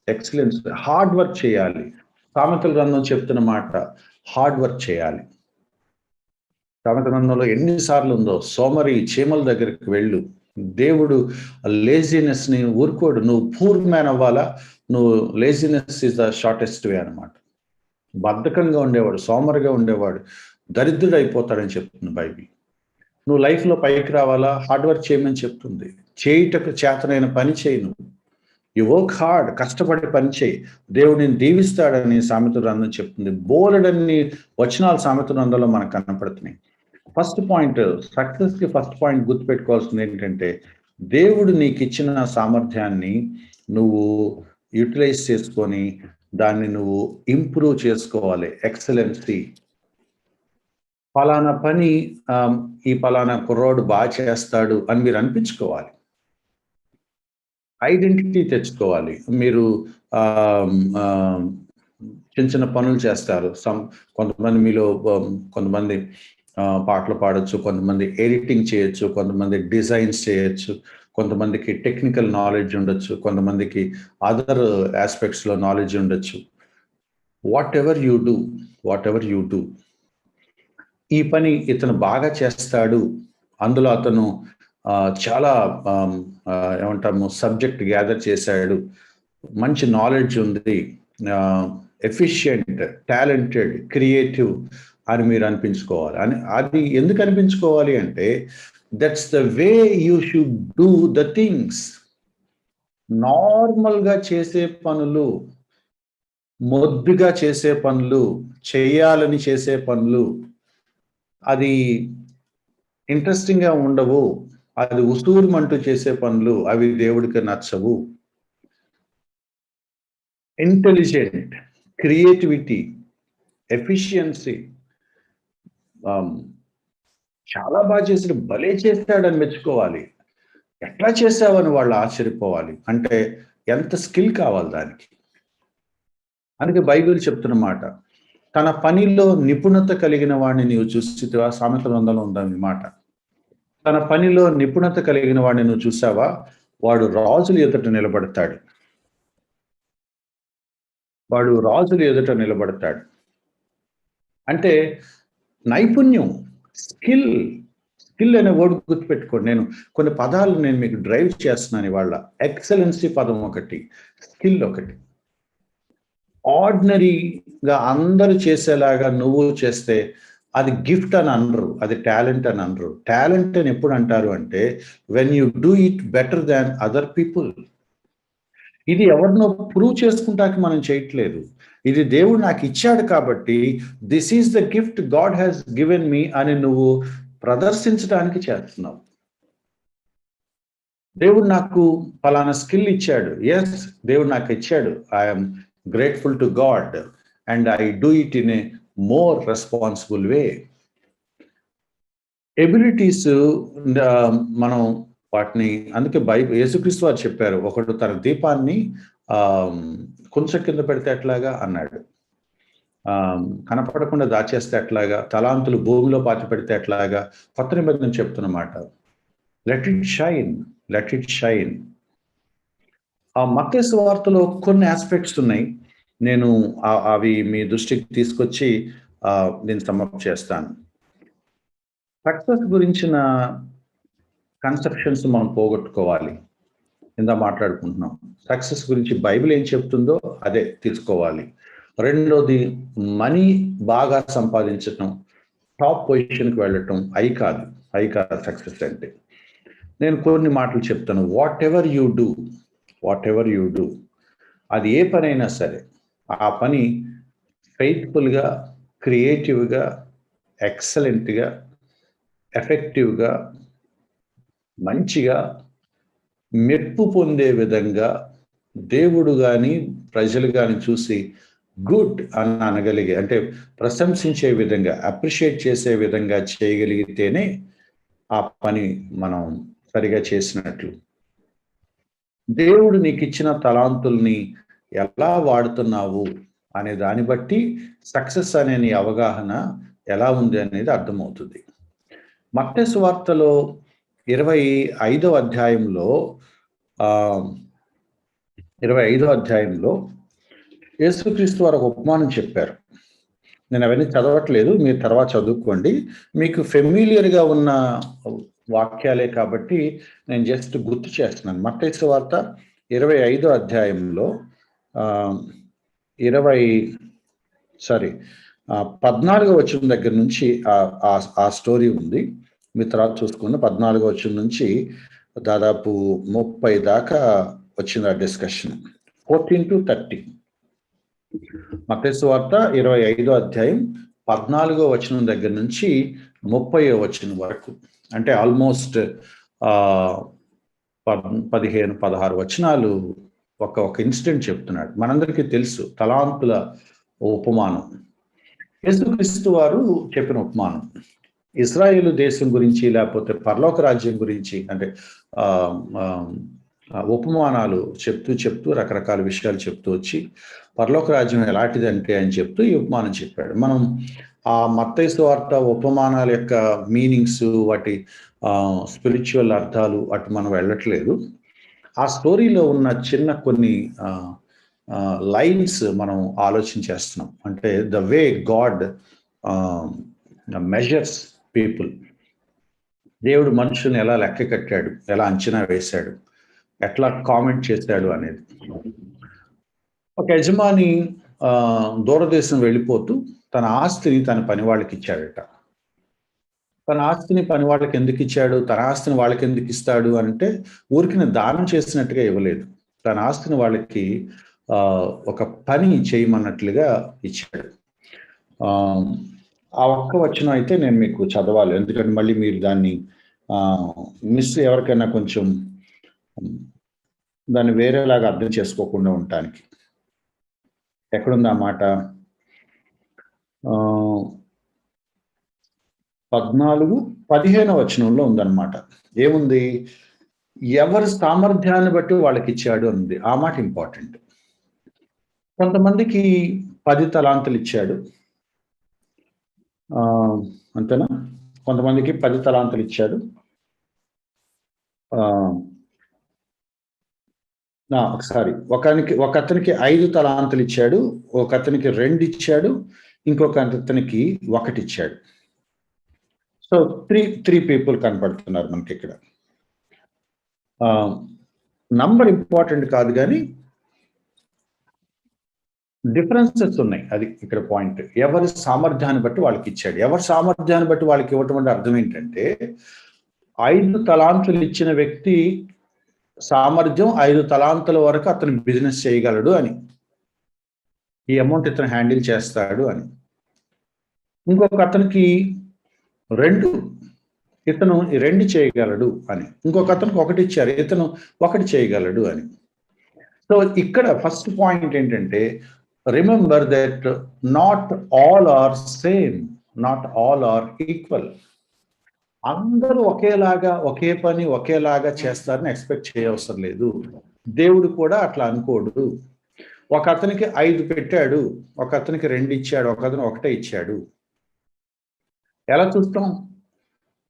ఎక్సలెన్స్, హార్డ్ వర్క్ చేయాలి. సామెతల గ్రంథం చెప్తున్న మాట, హార్డ్ వర్క్ చేయాలి. సామెత గ్రంథంలో ఎన్నిసార్లు ఉందో, సోమరి చీమల దగ్గరికి వెళ్ళు. దేవుడు లేజినెస్ ని ఊరుకోడు. నువ్వు పూర్ మ్యాన్ అవ్వాలా? నువ్వు లేజినెస్ ఇస్ ద షార్టెస్ట్ వే అనమాట. బద్ధకంగా ఉండేవాడు, సోమరిగా ఉండేవాడు దరిద్రుడు అయిపోతాడని చెప్తుంది బైబిల్. నువ్వు లైఫ్లో పైకి రావాలా? హార్డ్ వర్క్ చేయమని చెప్తుంది. చేయుటకు చేతనైన పని చేయి. నువ్వు యు వర్క్ హార్డ్, కష్టపడి పని చేయి, దేవుడు నేను దీవిస్తాడని సామెత గ్రంథం చెప్తుంది. బోలెడన్ని వచనాలు సామెత గ్రంథంలో మనకు కనపడుతున్నాయి. ఫస్ట్ పాయింట్, సక్సెస్కి ఫస్ట్ పాయింట్ గుర్తుపెట్టుకోవాల్సింది ఏంటంటే, దేవుడు నీకు ఇచ్చిన సామర్థ్యాన్ని నువ్వు యూటిలైజ్ చేసుకొని దాన్ని నువ్వు ఇంప్రూవ్ చేసుకోవాలి. ఎక్సలెన్సీ. పలానా పని ఈ పలానా కుర్రోడు బాగా చేస్తాడు అని మీరు అనిపించుకోవాలి. ఐడెంటిటీ తెచ్చుకోవాలి. మీరు చిన్న చిన్న పనులు చేస్తారు. కొంతమంది మీలో కొంతమంది పాటలు పాడొచ్చు, కొంతమంది ఎడిటింగ్ చేయొచ్చు, కొంతమంది డిజైన్స్ చేయొచ్చు, కొంతమందికి టెక్నికల్ నాలెడ్జ్ ఉండొచ్చు, కొంతమందికి అదర్ ఆస్పెక్ట్స్లో నాలెడ్జ్ ఉండొచ్చు. వాట్ ఎవర్ యూ డూ, ఈ పని ఇతను బాగా చేస్తాడు, అందులో అతను చాలా ఏమంటాము సబ్జెక్ట్ గ్యాదర్ చేశాడు, మంచి నాలెడ్జ్ ఉంది, ఎఫిషియంట్, టాలెంటెడ్, క్రియేటివ్ అని మీరు అనిపించుకోవాలి. అది ఎందుకు అనిపించుకోవాలి అంటే, that's the way you should do the things. నార్మల్గా చేసే పనులు, మొద్దుగా చేసే పనులు, చేయాలని చేసే పనులు అది ఇంట్రెస్టింగ్గా ఉండవు. అది ఉసూరుమంటూ చేసే పనులు, అవి దేవుడికి నచ్చవు. ఇంటెలిజెంట్, క్రియేటివిటీ, ఎఫిషియన్సీ, చాలా బాగా చేసాడు, భలే చేశాడని మెచ్చుకోవాలి. ఎట్లా చేసావని వాళ్ళు ఆశ్చర్యపోవాలి. అంటే ఎంత స్కిల్ కావాలి దానికి. అందుకే బైబిల్ చెప్తున్న మాట, తన పనిలో నిపుణత కలిగిన వాడిని నీవు చూసితివా? సామెతల గ్రంథంలో ఉందాం ఈ మాట. తన పనిలో నిపుణత కలిగిన వాడిని నువ్వు చూసావా? వాడు రాజుల ఎదుట నిలబడతాడు. వాడు రాజుల ఎదుట నిలబడతాడు. అంటే నైపుణ్యం, స్కిల్. స్కిల్ అనే వర్డ్ గుర్తుపెట్టుకోండి. నేను కొన్ని పదాలు నేను మీకు డ్రైవ్ చేస్తున్నాను ఇవాళ. ఎక్సలెన్సీ పదం ఒకటి, స్కిల్ ఒకటి. ఆర్డినరీగా అందరూ చేసేలాగా నువ్వు చేస్తే అది గిఫ్ట్ అని అనరు, అది టాలెంట్ అని అనరు. టాలెంట్ అని ఎప్పుడు అంటారు అంటే, when you do it better than other people. ఇది ఎవరినో ప్రూవ్ చేసుకుంటాకి మనం చేయట్లేదు. ఇది దేవుడు నాకు ఇచ్చాడు కాబట్టి, this is the gift God has given me అని నువ్వు ప్రదర్శించడానికి చేస్తున్నావు. దేవుడు నాకు ఫలానా స్కిల్ ఇచ్చాడు. ఎస్, దేవుడు నాకు ఇచ్చాడు. I'm grateful to God and I do it in a more responsible way. Abilities మనం వాటిని, అందుకే యేసుక్రీస్తు వారు చెప్పారు, ఒకడు తన దీపాన్ని కొంచెం కింద పెడితే ఎట్లాగా అన్నాడు, కనపడకుండా దాచేస్తే ఎట్లాగా, తలాంతులు భూమిలో పాతి పెడితే ఎట్లాగా. కొత్త నిబంధన చెప్తున్నమాట, let it shine, let it shine. ఆ మత్తయి సువార్తలో కొన్ని ఆస్పెక్ట్స్ ఉన్నాయి, నేను అవి మీ దృష్టికి తీసుకొచ్చి నేను సమ్మప్ చేస్తాను. సక్సెస్ గురించిన కన్సెప్షన్స్ మనం పోగొట్టుకోవాలి. ఇందా మాట్లాడుకుంటున్నాం, సక్సెస్ గురించి బైబిల్ ఏం చెప్తుందో అదే తీసుకోవాలి. రెండోది, మనీ బాగా సంపాదించటం, టాప్ పొజిషన్కి వెళ్ళటం, అయి కాదు సక్సెస్ అంటే. నేను కొన్ని మాటలు చెప్తాను. వాట్ ఎవర్ యూ డూ, అది ఏ పనైనా సరే, ఆ పని ఫెయిత్ఫుల్గా, క్రియేటివ్గా, ఎక్సలెంట్గా, ఎఫెక్టివ్గా, మంచిగా, మెప్పు పొందే విధంగా, దేవుడు కానీ ప్రజలు కానీ చూసి గుడ్ అని అనగలిగే, అంటే ప్రశంసించే విధంగా, అప్రిషియేట్ చేసే విధంగా చేయగలిగితేనే ఆ పని మనం సరిగా చేసినట్లు. దేవుడు నీకు ఇచ్చిన తలాంతుల్ని ఎలా వాడుతున్నావు అనే దాన్ని బట్టి సక్సెస్ అనే నీ అవగాహన ఎలా ఉంది అనేది అర్థమవుతుంది. మత్తయి సువార్తలో 25వ అధ్యాయంలో 25వ అధ్యాయంలో యేసుక్రీస్తు వారు ఒక ఉపమానం చెప్పారు. నేను అవన్నీ చదవట్లేదు, మీరు తర్వాత చదువుకోండి. మీకు ఫెమిలియర్గా ఉన్న వాక్యాలే కాబట్టి నేను జస్ట్ గుర్తు చేస్తున్నాను. మత్తయి సువార్త 25వ అధ్యాయంలో 14వ వచనం దగ్గర నుంచి ఆ స్టోరీ ఉంది. మీ తర్వాత చూసుకున్న 14వ వచనం నుంచి దాదాపు 30 దాకా వచ్చింది ఆ డిస్కషన్. 14 to 30. మత్తయి సువార్త 25వ అధ్యాయం 14వ వచనం దగ్గర నుంచి 30వ వచనం వరకు, అంటే ఆల్మోస్ట్ 15-16 వచనాలు ఒక ఇన్సిడెంట్ చెప్తున్నాడు. మనందరికీ తెలుసు తలాంతుల ఉపమానం. యేసుక్రీస్తు వారు చెప్పిన ఉపమానం ఇశ్రాయేలు దేశం గురించి, లేకపోతే పరలోక రాజ్యం గురించి, అంటే ఉపమానాలు చెప్తూ రకరకాల విషయాలు చెప్తూ వచ్చి పరలోక రాజ్యం ఎలాంటిదంటే అని చెప్తూ ఈ ఉపమానం చెప్పాడు. మనం ఆ మత్తయి సువార్త ఉపమానాల యొక్క మీనింగ్స్, వాటి స్పిరిచువల్ అర్థాలు అటు మనం వెళ్ళట్లేదు. ఆ స్టోరీలో ఉన్న చిన్న కొన్ని లైన్స్ మనం ఆలోచించేస్తున్నాం. అంటే the way God measures people, దేవుడు మనుషుల్ని ఎలా లెక్క కట్టాడు, ఎలా అంచనా వేశాడు, ఎట్లా కామెంట్ చేశాడు అనేది. ఒక యజమాని దూరదేశం వెళ్ళిపోతూ తన ఆస్తిని తన పని వాళ్ళకి ఇచ్చాడట. తన ఆస్తిని పని వాళ్ళకి ఎందుకు ఇచ్చాడు, తన ఆస్తిని వాళ్ళకి ఎందుకు ఇస్తాడు అంటే ఊరికి దానం చేసినట్టుగా ఇవ్వలేదు. తన ఆస్తిని వాళ్ళకి ఒక పని చేయమన్నట్లుగా ఇచ్చాడు. ఆ ఒక్క వచనం అయితే నేను మీకు చదవాలి, ఎందుకంటే మళ్ళీ మీరు దాన్ని మిస్, ఎవరికైనా కొంచెం దాన్ని వేరేలాగా అర్థం చేసుకోకుండా ఉండటానికి. ఎక్కడుంది ఆ మాట? 14-15 వచనంలో ఉందన్నమాట. ఏముంది? ఎవరి సామర్థ్యాన్ని బట్టి వాళ్ళకి ఇచ్చాడు ఉంది. ఆ మాట ఇంపార్టెంట్. కొంతమందికి 10 తలాంతులు ఇచ్చాడు. అంతేనా? కొంతమందికి 10 తలాంతులు ఇచ్చాడు. ఒకసారి ఒకతనికి 5 తలాంతులు ఇచ్చాడు, ఒకతనికి 2 ఇచ్చాడు, ఇంకొక అతనికి 1 ఇచ్చాడు. సో 3 పీపుల్ కనపడుతున్నారు మనకి ఇక్కడ. నంబర్ ఇంపార్టెంట్ కాదు కానీ డిఫరెన్సెస్ ఉన్నాయి. అది ఇక్కడ పాయింట్. ఎవరి సామర్థ్యాన్ని బట్టి వాళ్ళకి ఇచ్చాడు. ఎవరి సామర్థ్యాన్ని బట్టి వాళ్ళకి ఇవ్వటం అంటే అర్థం ఏంటంటే 5 తలాంతులు ఇచ్చిన వ్యక్తి సామర్థ్యం 5 తలాంతుల వరకు అతను బిజినెస్ చేయగలడు అని, ఈ అమౌంట్ ఇతను హ్యాండిల్ చేస్తాడు అని. ఇంకొక అతనికి 2, ఇతను 2 చేయగలడు అని. ఇంకొక అతనికి 1 ఇచ్చారు, ఇతను 1 చేయగలడు అని. సో ఇక్కడ ఫస్ట్ పాయింట్ ఏంటంటే, remember that not all are same, not all are equal. అందరూ ఒకేలాగా ఒకే పని ఒకేలాగా చేస్తారని ఎక్స్పెక్ట్ చేయవసరం లేదు. దేవుడు కూడా అట్లా అనుకోడు. ఒక అతనికి 5 పెట్టాడు, ఒక అతనికి 2 ఇచ్చాడు, ఒక అతను 1 ఇచ్చాడు. ఎలా చూస్తాం?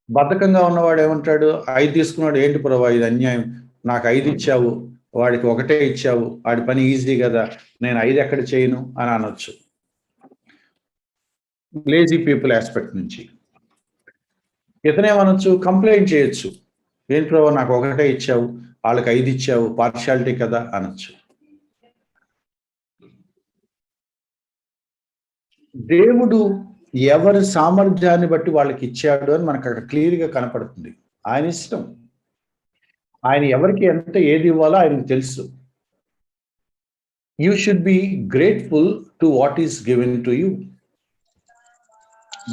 బద్ధకంగా ఉన్నవాడు ఏమంటాడు? 5 తీసుకున్నాడు, ఏంటి ప్రభా ఇది అన్యాయం, నాకు 5 ఇచ్చావు, వాడికి 1 ఇచ్చావు, వాడి పని ఈజీ కదా, నేను 5 ఎక్కడ చేయను అని అనొచ్చు, లేజీ పీపుల్ ఆస్పెక్ట్ నుంచి. ఇతనేమనొచ్చు? కంప్లైంట్ చేయొచ్చు, ఏంటి ప్రభా నాకు 1 ఇచ్చావు, వాళ్ళకి 5 ఇచ్చావు, పార్షియాలిటీ కదా అనొచ్చు. దేవుడు ఎవరి సామర్థ్యాన్ని బట్టి వాళ్ళకి ఇచ్చాడు అని మనకు అక్కడ క్లియర్గా కనపడుతుంది. ఆయన ఇష్టం. ఆయన ఎవరికి ఎంత ఏది ఇవ్వాలో ఆయనకు తెలుసు. You should be grateful to what is given to you.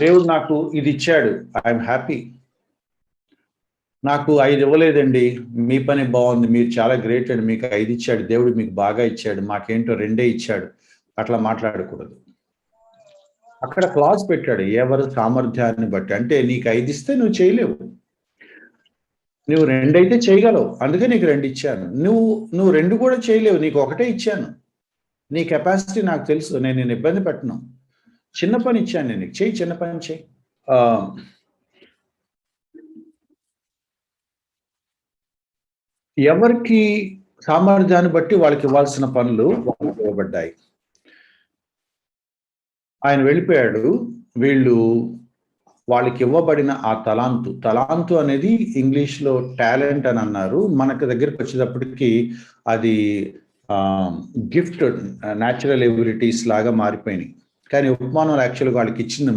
దేవుడు నాకు ఇది ఇచ్చాడు, ఐఎమ్ హ్యాపీ. నాకు 5 ఇవ్వలేదండి, మీ పని బాగుంది, మీరు చాలా గ్రేట్ అండి, మీకు 5 ఇచ్చాడు, దేవుడు మీకు బాగా ఇచ్చాడు, మాకేంటో 2 ఇచ్చాడు, అట్లా మాట్లాడకూడదు. అక్కడ క్లాజ్ పెట్టాడు, ఎవరి సామర్థ్యాన్ని బట్టి. అంటే నీకు 5 ఇస్తే నువ్వు చేయలేవు, నువ్వు 2 అయితే చేయగలవు, అందుకే నీకు 2 ఇచ్చాను. నువ్వు 2 కూడా చేయలేవు, నీకు 1 ఇచ్చాను. నీ కెపాసిటీ నాకు తెలుసు, నేను ఇబ్బంది పెట్టను. చిన్న పని ఇచ్చాను నేను, చెయ్యి, చిన్న పని చెయ్యి. ఎవరికి సామర్థ్యాన్ని బట్టి వాళ్ళకి ఇవ్వాల్సిన పనులు వాళ్ళకి ఇవ్వబడ్డాయి. ఆయన వెళ్ళిపోయాడు. వీళ్ళు వాళ్ళకి ఇవ్వబడిన ఆ తలాంతు అనేది ఇంగ్లీష్లో టాలెంట్ అని అన్నారు. మనకు దగ్గరికి వచ్చేటప్పటికి అది గిఫ్ట్, న్యాచురల్ ఎబిలిటీస్ లాగా మారిపోయినాయి. కానీ ఉపమానం యాక్చువల్గా వాళ్ళకి ఇచ్చింది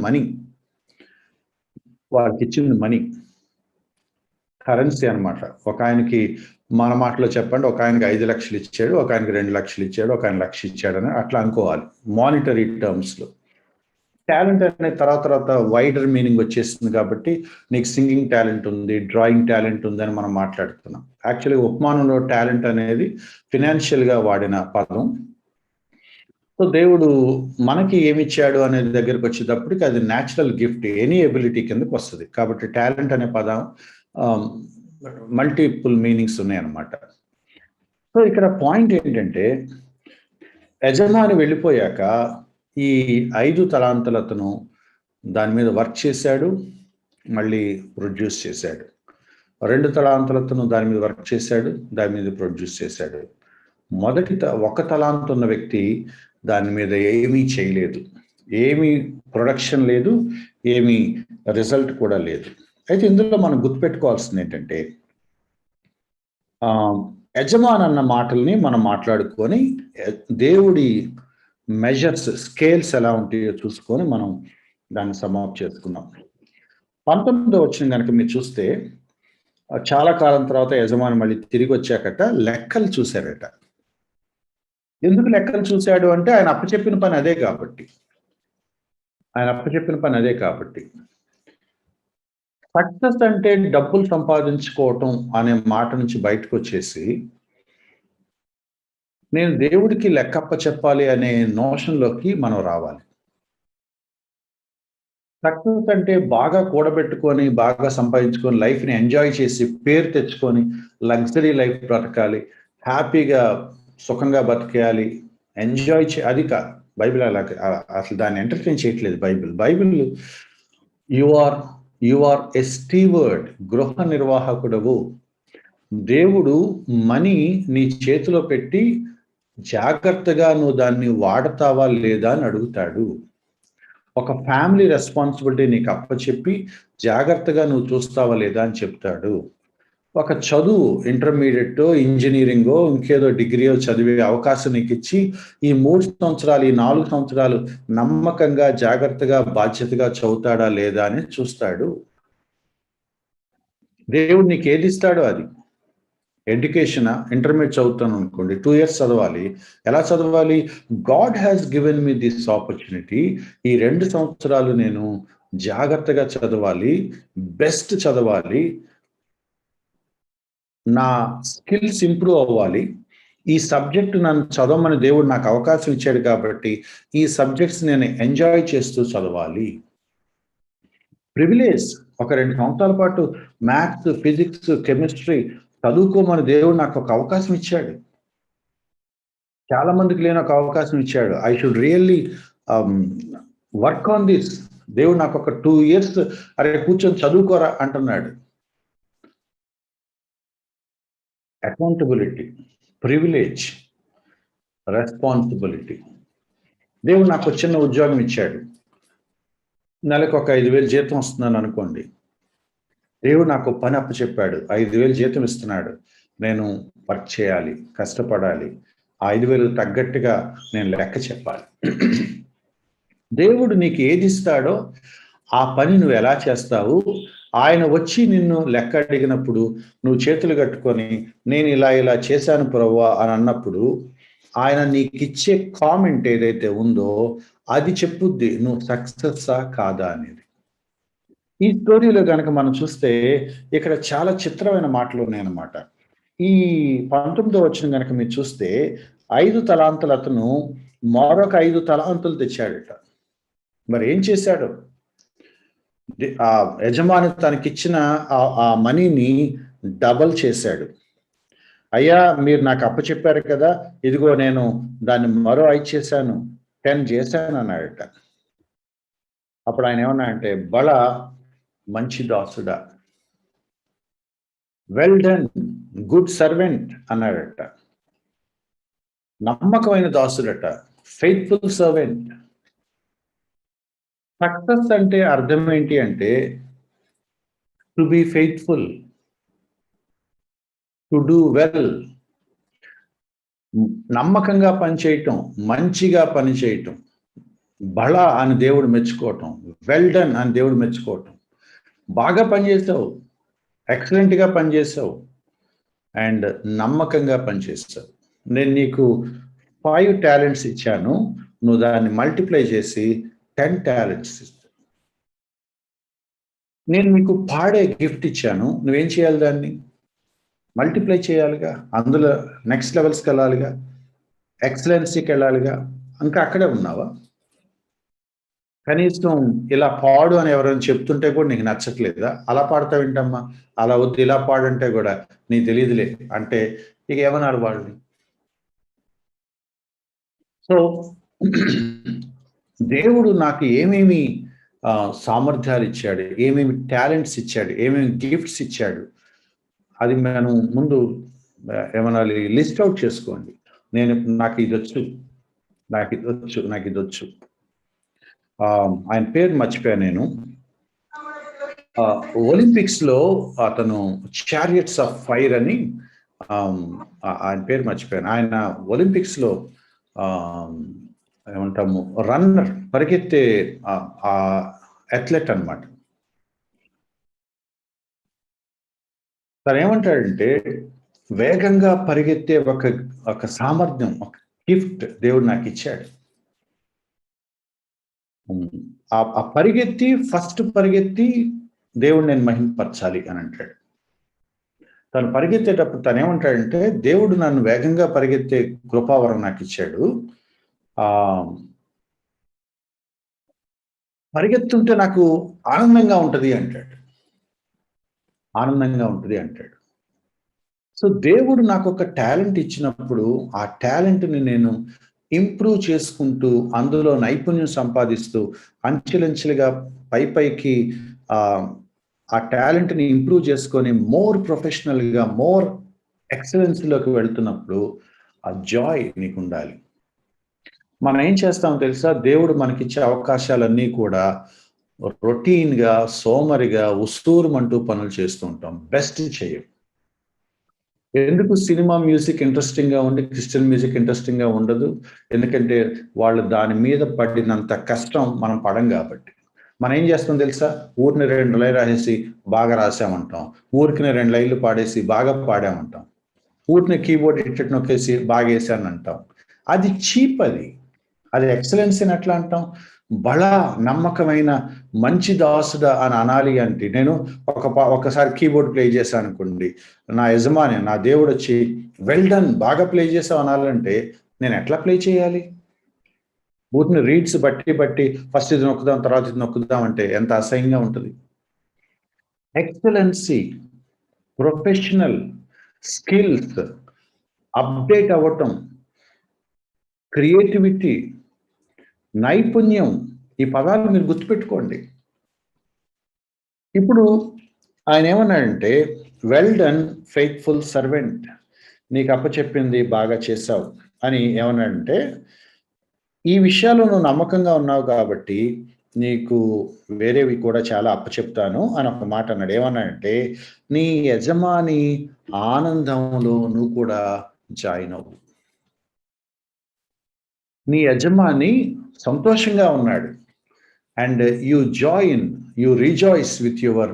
మనీ, కరెన్సీ అనమాట. ఒక ఆయనకి, మన మాటలో చెప్పండి, ఒక ఆయనకి 5 లక్షలు ఇచ్చాడు, ఒక ఆయనకి 2 లక్షలు ఇచ్చాడు, ఒక ఆయన 1,00,000 ఇచ్చాడు అని అట్లా అనుకోవాలి మానిటరీ టర్మ్స్లో. టాలెంట్ అనే తర్వాత వైడర్ మీనింగ్ వచ్చేస్తుంది కాబట్టి నీకు సింగింగ్ టాలెంట్ ఉంది, డ్రాయింగ్ టాలెంట్ ఉంది అని మనం మాట్లాడుతున్నాం. యాక్చువల్గా ఉపమానంలో టాలెంట్ అనేది ఫినాన్షియల్గా వాడిన పదం. సో దేవుడు మనకి ఏమిచ్చాడు అనేది దగ్గరకు వచ్చేటప్పటికి అది న్యాచురల్ గిఫ్ట్, ఎనీ ఎబిలిటీ కిందకు వస్తుంది. కాబట్టి టాలెంట్ అనే పదం మల్టిపుల్ మీనింగ్స్ ఉన్నాయన్నమాట. సో ఇక్కడ పాయింట్ ఏంటంటే, యజమాని వెళ్ళిపోయాక ఈ 5 తలాంతులతను దాని మీద వర్క్ చేశాడు, మళ్ళీ ప్రొడ్యూస్ చేశాడు. 2 తలాంతులతను దాని మీద వర్క్ చేశాడు, దాని మీద ప్రొడ్యూస్ చేశాడు. మొదటి 1 తలాంతు ఉన్న వ్యక్తి దాని మీద ఏమీ చేయలేదు, ఏమీ ప్రొడక్షన్ లేదు, ఏమీ రిజల్ట్ కూడా లేదు. అయితే ఇందులో మనం గుర్తుపెట్టుకోవాల్సింది ఏంటంటే, యజమాన్ అన్న మాటల్ని మనం మాట్లాడుకొని దేవుడి మెజర్స్, స్కేల్స్ ఎలా ఉంటాయో చూసుకొని మనం దాన్ని సమాప్తి చేసుకున్నాం. 19వ వచనం కనుక మీరు చూస్తే, చాలా కాలం తర్వాత యజమాని మళ్ళీ తిరిగి వచ్చాకట లెక్కలు చూశారట. ఎందుకు లెక్కలు చూశాడు అంటే, ఆయన అప్పచెప్పిన పని అదే కాబట్టి. సక్సెస్ అంటే డబ్బులు సంపాదించుకోవటం అనే మాట నుంచి బయటకు వచ్చేసి నేను దేవుడికి లెక్కప్ప చెప్పాలి అనే నోషన్‌లోకి మనం రావాలి. సక్సెస్ అంటే బాగా కూడబెట్టుకొని, బాగా సంపాదించుకొని, లైఫ్‌ని ఎంజాయ్ చేసి, పేరు తెచ్చుకొని, లగ్జరీ లైఫ్ బ్రతకాలి. హ్యాపీగా, సుఖంగా బతికేయాలి. ఎంజాయ్ అది కాదు. బైబిల్ అలా అసలు దాన్ని ఎంటర్‌టైన్ చేయట్లేదు Bible. Bible you are you are a steward, గృహ నిర్వాహకుడవు. దేవుడు మనీ నీ చేతిలో పెట్టి, జాగ్రత్తగా నువ్వు దాన్ని వాడతావా లేదా అని అడుగుతాడు. ఒక ఫ్యామిలీ రెస్పాన్సిబిలిటీ నీకు అప్పచెప్పి, జాగ్రత్తగా నువ్వు చూస్తావా లేదా అని చెప్తాడు. ఒక చదువు ఇంటర్మీడియేటో, ఇంజినీరింగో, ఇంకేదో డిగ్రీయో చదివే అవకాశం నీకిచ్చి, ఈ 3 సంవత్సరాలు, ఈ 4 సంవత్సరాలు నమ్మకంగా, జాగ్రత్తగా, బాధ్యతగా చదువుతాడా లేదా అని చూస్తాడు. దేవుడు నీకేదిస్తాడో అది. ఎడ్యుకేషనా? ఇంటర్మీడియేట్ చదువుతాననుకోండి. 2 ఇయర్స్ చదవాలి. ఎలా చదవాలి? God has given me this opportunity. ఈ 2 సంవత్సరాలు నేను జాగ్రత్తగా చదవాలి. బెస్ట్ చదవాలి. నా స్కిల్స్ ఇంప్రూవ్ అవ్వాలి. ఈ సబ్జెక్ట్ నన్ను చదవమని దేవుడు నాకు అవకాశం ఇచ్చాడు కాబట్టి, ఈ సబ్జెక్ట్స్ నేను ఎంజాయ్ చేస్తూ చదవాలి. ప్రివిలేజ్. ఒక 2 సంవత్సరాల పాటు మ్యాథ్స్, ఫిజిక్స్, కెమిస్ట్రీ చదువుకోమని దేవుడు నాకు ఒక అవకాశం ఇచ్చాడు. చాలా మందికి లేని ఒక అవకాశం ఇచ్చాడు. I should really work on this. దేవుడు నాకు ఒక 2 ఇయర్స్ అరే కూర్చొని చదువుకోరా అంటున్నాడు. Accountability, privilege, responsibility. దేవుడు నాకు చిన్న ఉద్యోగం ఇచ్చాడు. నెలకు ఒక 5,000 జీతం వస్తుందని అనుకోండి. దేవుడు నాకు పని అప్పచెప్పాడు. 5,000 జీతం ఇస్తున్నాడు. నేను వర్క్ చేయాలి, కష్టపడాలి. ఆ 5,000 తగ్గట్టుగా నేను లెక్క చెప్పాలి. దేవుడు నీకు ఏది ఇస్తాడో ఆ పని నువ్వు ఎలా చేస్తావు? ఆయన వచ్చి నిన్ను లెక్క అడిగినప్పుడు నువ్వు చేతులు కట్టుకొని నేను ఇలా చేశాను ప్రభువా అని అన్నప్పుడు ఆయన నీకిచ్చే కామెంట్ ఏదైతే ఉందో అది చెప్పుద్ది నువ్వు సక్సెస్సా కాదా అనేది. ఈ స్టోరీలో గనక మనం చూస్తే ఇక్కడ చాలా చిత్రమైన మాటలు ఉన్నాయన్నమాట. ఈ 19వ వచనం గనక మీరు చూస్తే 5 తలాంతుల అతను మరొక 5 తలాంతులు తెచ్చాడట. మరి ఏం చేశాడు? ఆ యజమాని తనకిచ్చిన ఆ మనీని డబల్ చేశాడు. అయ్యా మీరు నాకు అప్పచెప్పారు కదా, ఇదిగో నేను దాన్ని మరో 5 చేశాను, 10 చేశాను అన్నాడట. అప్పుడు ఆయన ఏమన్నా అంటే బల మంచి దాసుడా, వెల్ డన్ గుడ్ సర్వెంట్ అన్నాడట. నమ్మకమైన దాసుడట, ఫెయిత్ఫుల్ సర్వెంట్. సక్సెస్ అంటే అర్థం ఏంటి అంటే to be faithful, to do well, నమ్మకంగా పనిచేయటం, మంచిగా పనిచేయటం, బళ అని దేవుడు మెచ్చుకోవటం, వెల్ డన్ అని దేవుడు మెచ్చుకోవటం. బాగా పనిచేసావు, ఎక్సలెంట్గా పనిచేసావు అండ్ నమ్మకంగా పనిచేస్తావు. నేను నీకు 5 టాలెంట్స్ ఇచ్చాను, నువ్వు దాన్ని మల్టిప్లై చేసి 10 టాలెంట్స్ ఇస్తావు. నేను నీకు పాడే గిఫ్ట్ ఇచ్చాను, నువ్వేం చేయాలి? దాన్ని మల్టిప్లై చేయాలిగా, అందులో నెక్స్ట్ లెవెల్స్కి వెళ్ళాలిగా, ఎక్సలెన్సీకి వెళ్ళాలిగా. ఇంకా అక్కడే ఉన్నావా? కనీసం ఇలా పాడు అని ఎవరైనా చెప్తుంటే కూడా నీకు నచ్చట్లేదా? అలా పాడతావు ఏంటమ్మా, అలా వద్దు ఇలా పాడంటే కూడా నీకు తెలియదులే అంటే ఇక ఏమన్నారు వాళ్ళని? సో దేవుడు నాకు ఏమేమి సామర్థ్యాలు ఇచ్చాడు, ఏమేమి టాలెంట్స్ ఇచ్చాడు, ఏమేమి గిఫ్ట్స్ ఇచ్చాడు, అది మనం ముందు ఏమనాలి లిస్ట్ అవుట్ చేసుకోండి. నాకు ఇది వచ్చు, నాకు ఇది వచ్చు, నాకు ఇది వచ్చు. ఆయన పేరు మర్చిపోయాను నేను. ఒలింపిక్స్ లో అతను చారియట్స్ ఆఫ్ ఫైర్ అని ఆయన పేరు మర్చిపోయాను. ఆయన ఒలింపిక్స్ లో ఏమంటాము రన్నర్, పరిగెత్తే అథ్లెట్ అనమాట. తను ఏమంటాడంటే వేగంగా పరిగెత్తే ఒక సామర్థ్యం, ఒక గిఫ్ట్ దేవుడు నాకు ఇచ్చాడు. ఆ పరిగెత్తి ఫస్ట్ పరిగెత్తి దేవుడు నేను మహిమపరచాలి అని అంటాడు. తను పరిగెత్తేటప్పుడు తను ఏమంటాడంటే, దేవుడు నన్ను వేగంగా పరిగెత్తే కృపావరం నాకు ఇచ్చాడు. ఆ పరిగెత్తుంటే నాకు ఆనందంగా ఉంటది అంటాడు. ఆనందంగా ఉంటది అంటాడు. సో, దేవుడు నాకొక టాలెంట్ ఇచ్చినప్పుడు, ఆ టాలెంట్‌ని నేను ఇంప్రూవ్ చేసుకుంటూ, అందులో నైపుణ్యం సంపాదిస్తూ, అంచెలంచెలుగా పైకి ఆహ్, ఆ టాలెంట్‌ని ఇంప్రూవ్ చేసుకొని, మోర్ ప్రొఫెషనల్‌గా, మోర్ ఎక్సలెన్స్‌లోకి వెళ్తున్నప్పుడు, ఆ జాయ్ నీకుండాలి. మనం ఏం చేస్తామో తెలుసా? దేవుడు మనకిచ్చే అవకాశాలన్నీ కూడా రొటీన్‌గా, సోమరిగా, ఉస్తూరుమంటూ పనులు చేస్తూ ఉంటాం. బెస్ట్ చెయ్యం. ఎందుకు సినిమా మ్యూజిక్ ఇంట్రెస్టింగ్‌గా ఉండి, క్రిస్టియన్ మ్యూజిక్ ఇంట్రెస్టింగ్‌గా ఉండదు? ఎందుకంటే, వాళ్ళు దాని మీద పడినంత కష్టం మనం పడం గాబట్టి. మనం ఏం చేస్తాం తెలుసా? ఊరినే 2 లైన్లు రాసేసి బాగా రాసామంటాం. ఊరికనే 2 లైన్లు పాడేసి బాగా పాడామంటాం. ఊరికనే కీబోర్డ్ ఇటు నొక్కేసి బాగేశానంటాం. అది చీప్ అది. అది ఎక్సలెన్స్ అని ఎట్లా అంటాం? బలా నమ్మకమైన మంచి దాసుడా అని అనాలి అంటే, నేను ఒకసారి కీబోర్డ్ ప్లే చేశాననుకోండి. నా యజమాని, నా దేవుడొచ్చి వెల్ డన్ బాగా ప్లే చేసావు అనాలంటే, నేను ఎట్లా ప్లే చేయాలి? ఊరికనే రీడ్స్ బట్టి ఫస్ట్ ఇది నొక్కుదాం, తర్వాత ఇది నొక్కుదాం అంటే ఎంత అసహ్యంగా ఉంటది. ఎక్సలెన్సీ, ప్రొఫెషనల్, స్కిల్స్, అప్‌డేట్ అవ్వటం, క్రియేటివిటీ, నైపుణ్యం, ఈ పదాలు మీరు గుర్తుపెట్టుకోండి. ఇప్పుడు ఆయనేమన్నాడంటే, వెల్ డన్ ఫెయిత్‌ఫుల్ సర్వెంట్. నీకు అప్పచెప్పింది బాగా చేశావు అని ఏమన్నాడంటే, ఈ విషయాల్లో నువ్వు నమ్మకంగా ఉన్నావు కాబట్టి, నీకు వేరేవి కూడా చాలా అప్పచెప్తాను అని ఒక మాట అన్నాడు. ఏమన్నాడంటే, నీ యజమాని ఆనందంలో నువ్వు కూడా జాయిన్ అవ్వు. నీ యజమాని సంతోషంగా ఉన్నాడు. And you rejoice with your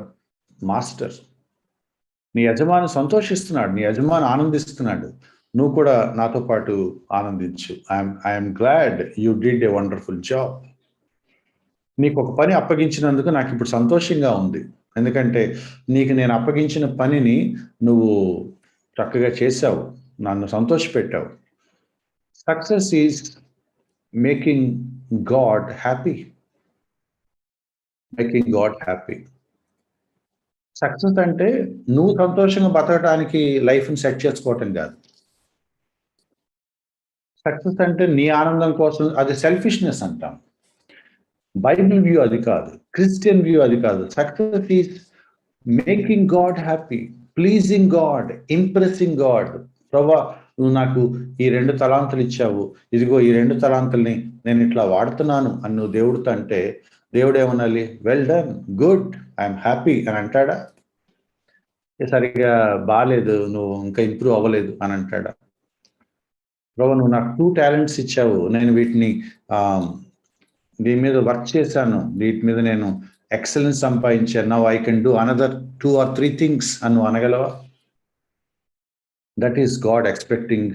master. నీ యజమాని సంతోషిస్తున్నాడు. నీ యజమాని ఆనందిస్తున్నాడు. నువ్వు కూడా నాతో పాటు ఆనందించు. I'm glad you did a wonderful job. నీకొక పని అప్పగించినందుకు నాకిప్పుడు సంతోషంగా ఉంది. ఎందుకంటే నీకు నేను అప్పగించిన పనిని నువ్వు చక్కగా చేశావు. నన్ను సంతోషపెట్టావు. Success is making God happy. Making God happy. Success అంటే నువ్వు సంతోషంగా బతకడానికి లైఫ్‌ని సెట్ చేసుకోవటం గాదు. సక్సెస్ అంటే నీ ఆనందం కోసం అది సెల్ఫిష్‌నెస్ అంటాం. బైబిల్ వ్యూ అది కాదు. క్రిస్టియన్ వ్యూ అది కాదు. Success is making God happy, pleasing God, impressing God. ప్రభా! నువ్వు నాకు ఈ 2 తలాంతులు ఇచ్చావు. ఇదిగో ఈ 2 తలాంతుల్ని నేను ఇట్లా వాడుతున్నాను అని నువ్వు దేవుడితో అంటే, దేవుడేమనాలి? Well done, good, I'm happy అని అంటాడా? సరిగ్గా బాలేదు, నువ్వు ఇంకా ఇంప్రూవ్ అవ్వలేదు అని అంటాడా? ప్రభు నువ్వు నాకు 2 టాలెంట్స్ ఇచ్చావు. నేను వీటిని ఆహ్, దీని మీద వర్క్ చేశాను. వీటి మీద నేను ఎక్సలెన్స్ సంపాదించాను. Now I can do another 2 or 3 things అని నువ్వు అనగలవా? That is God expecting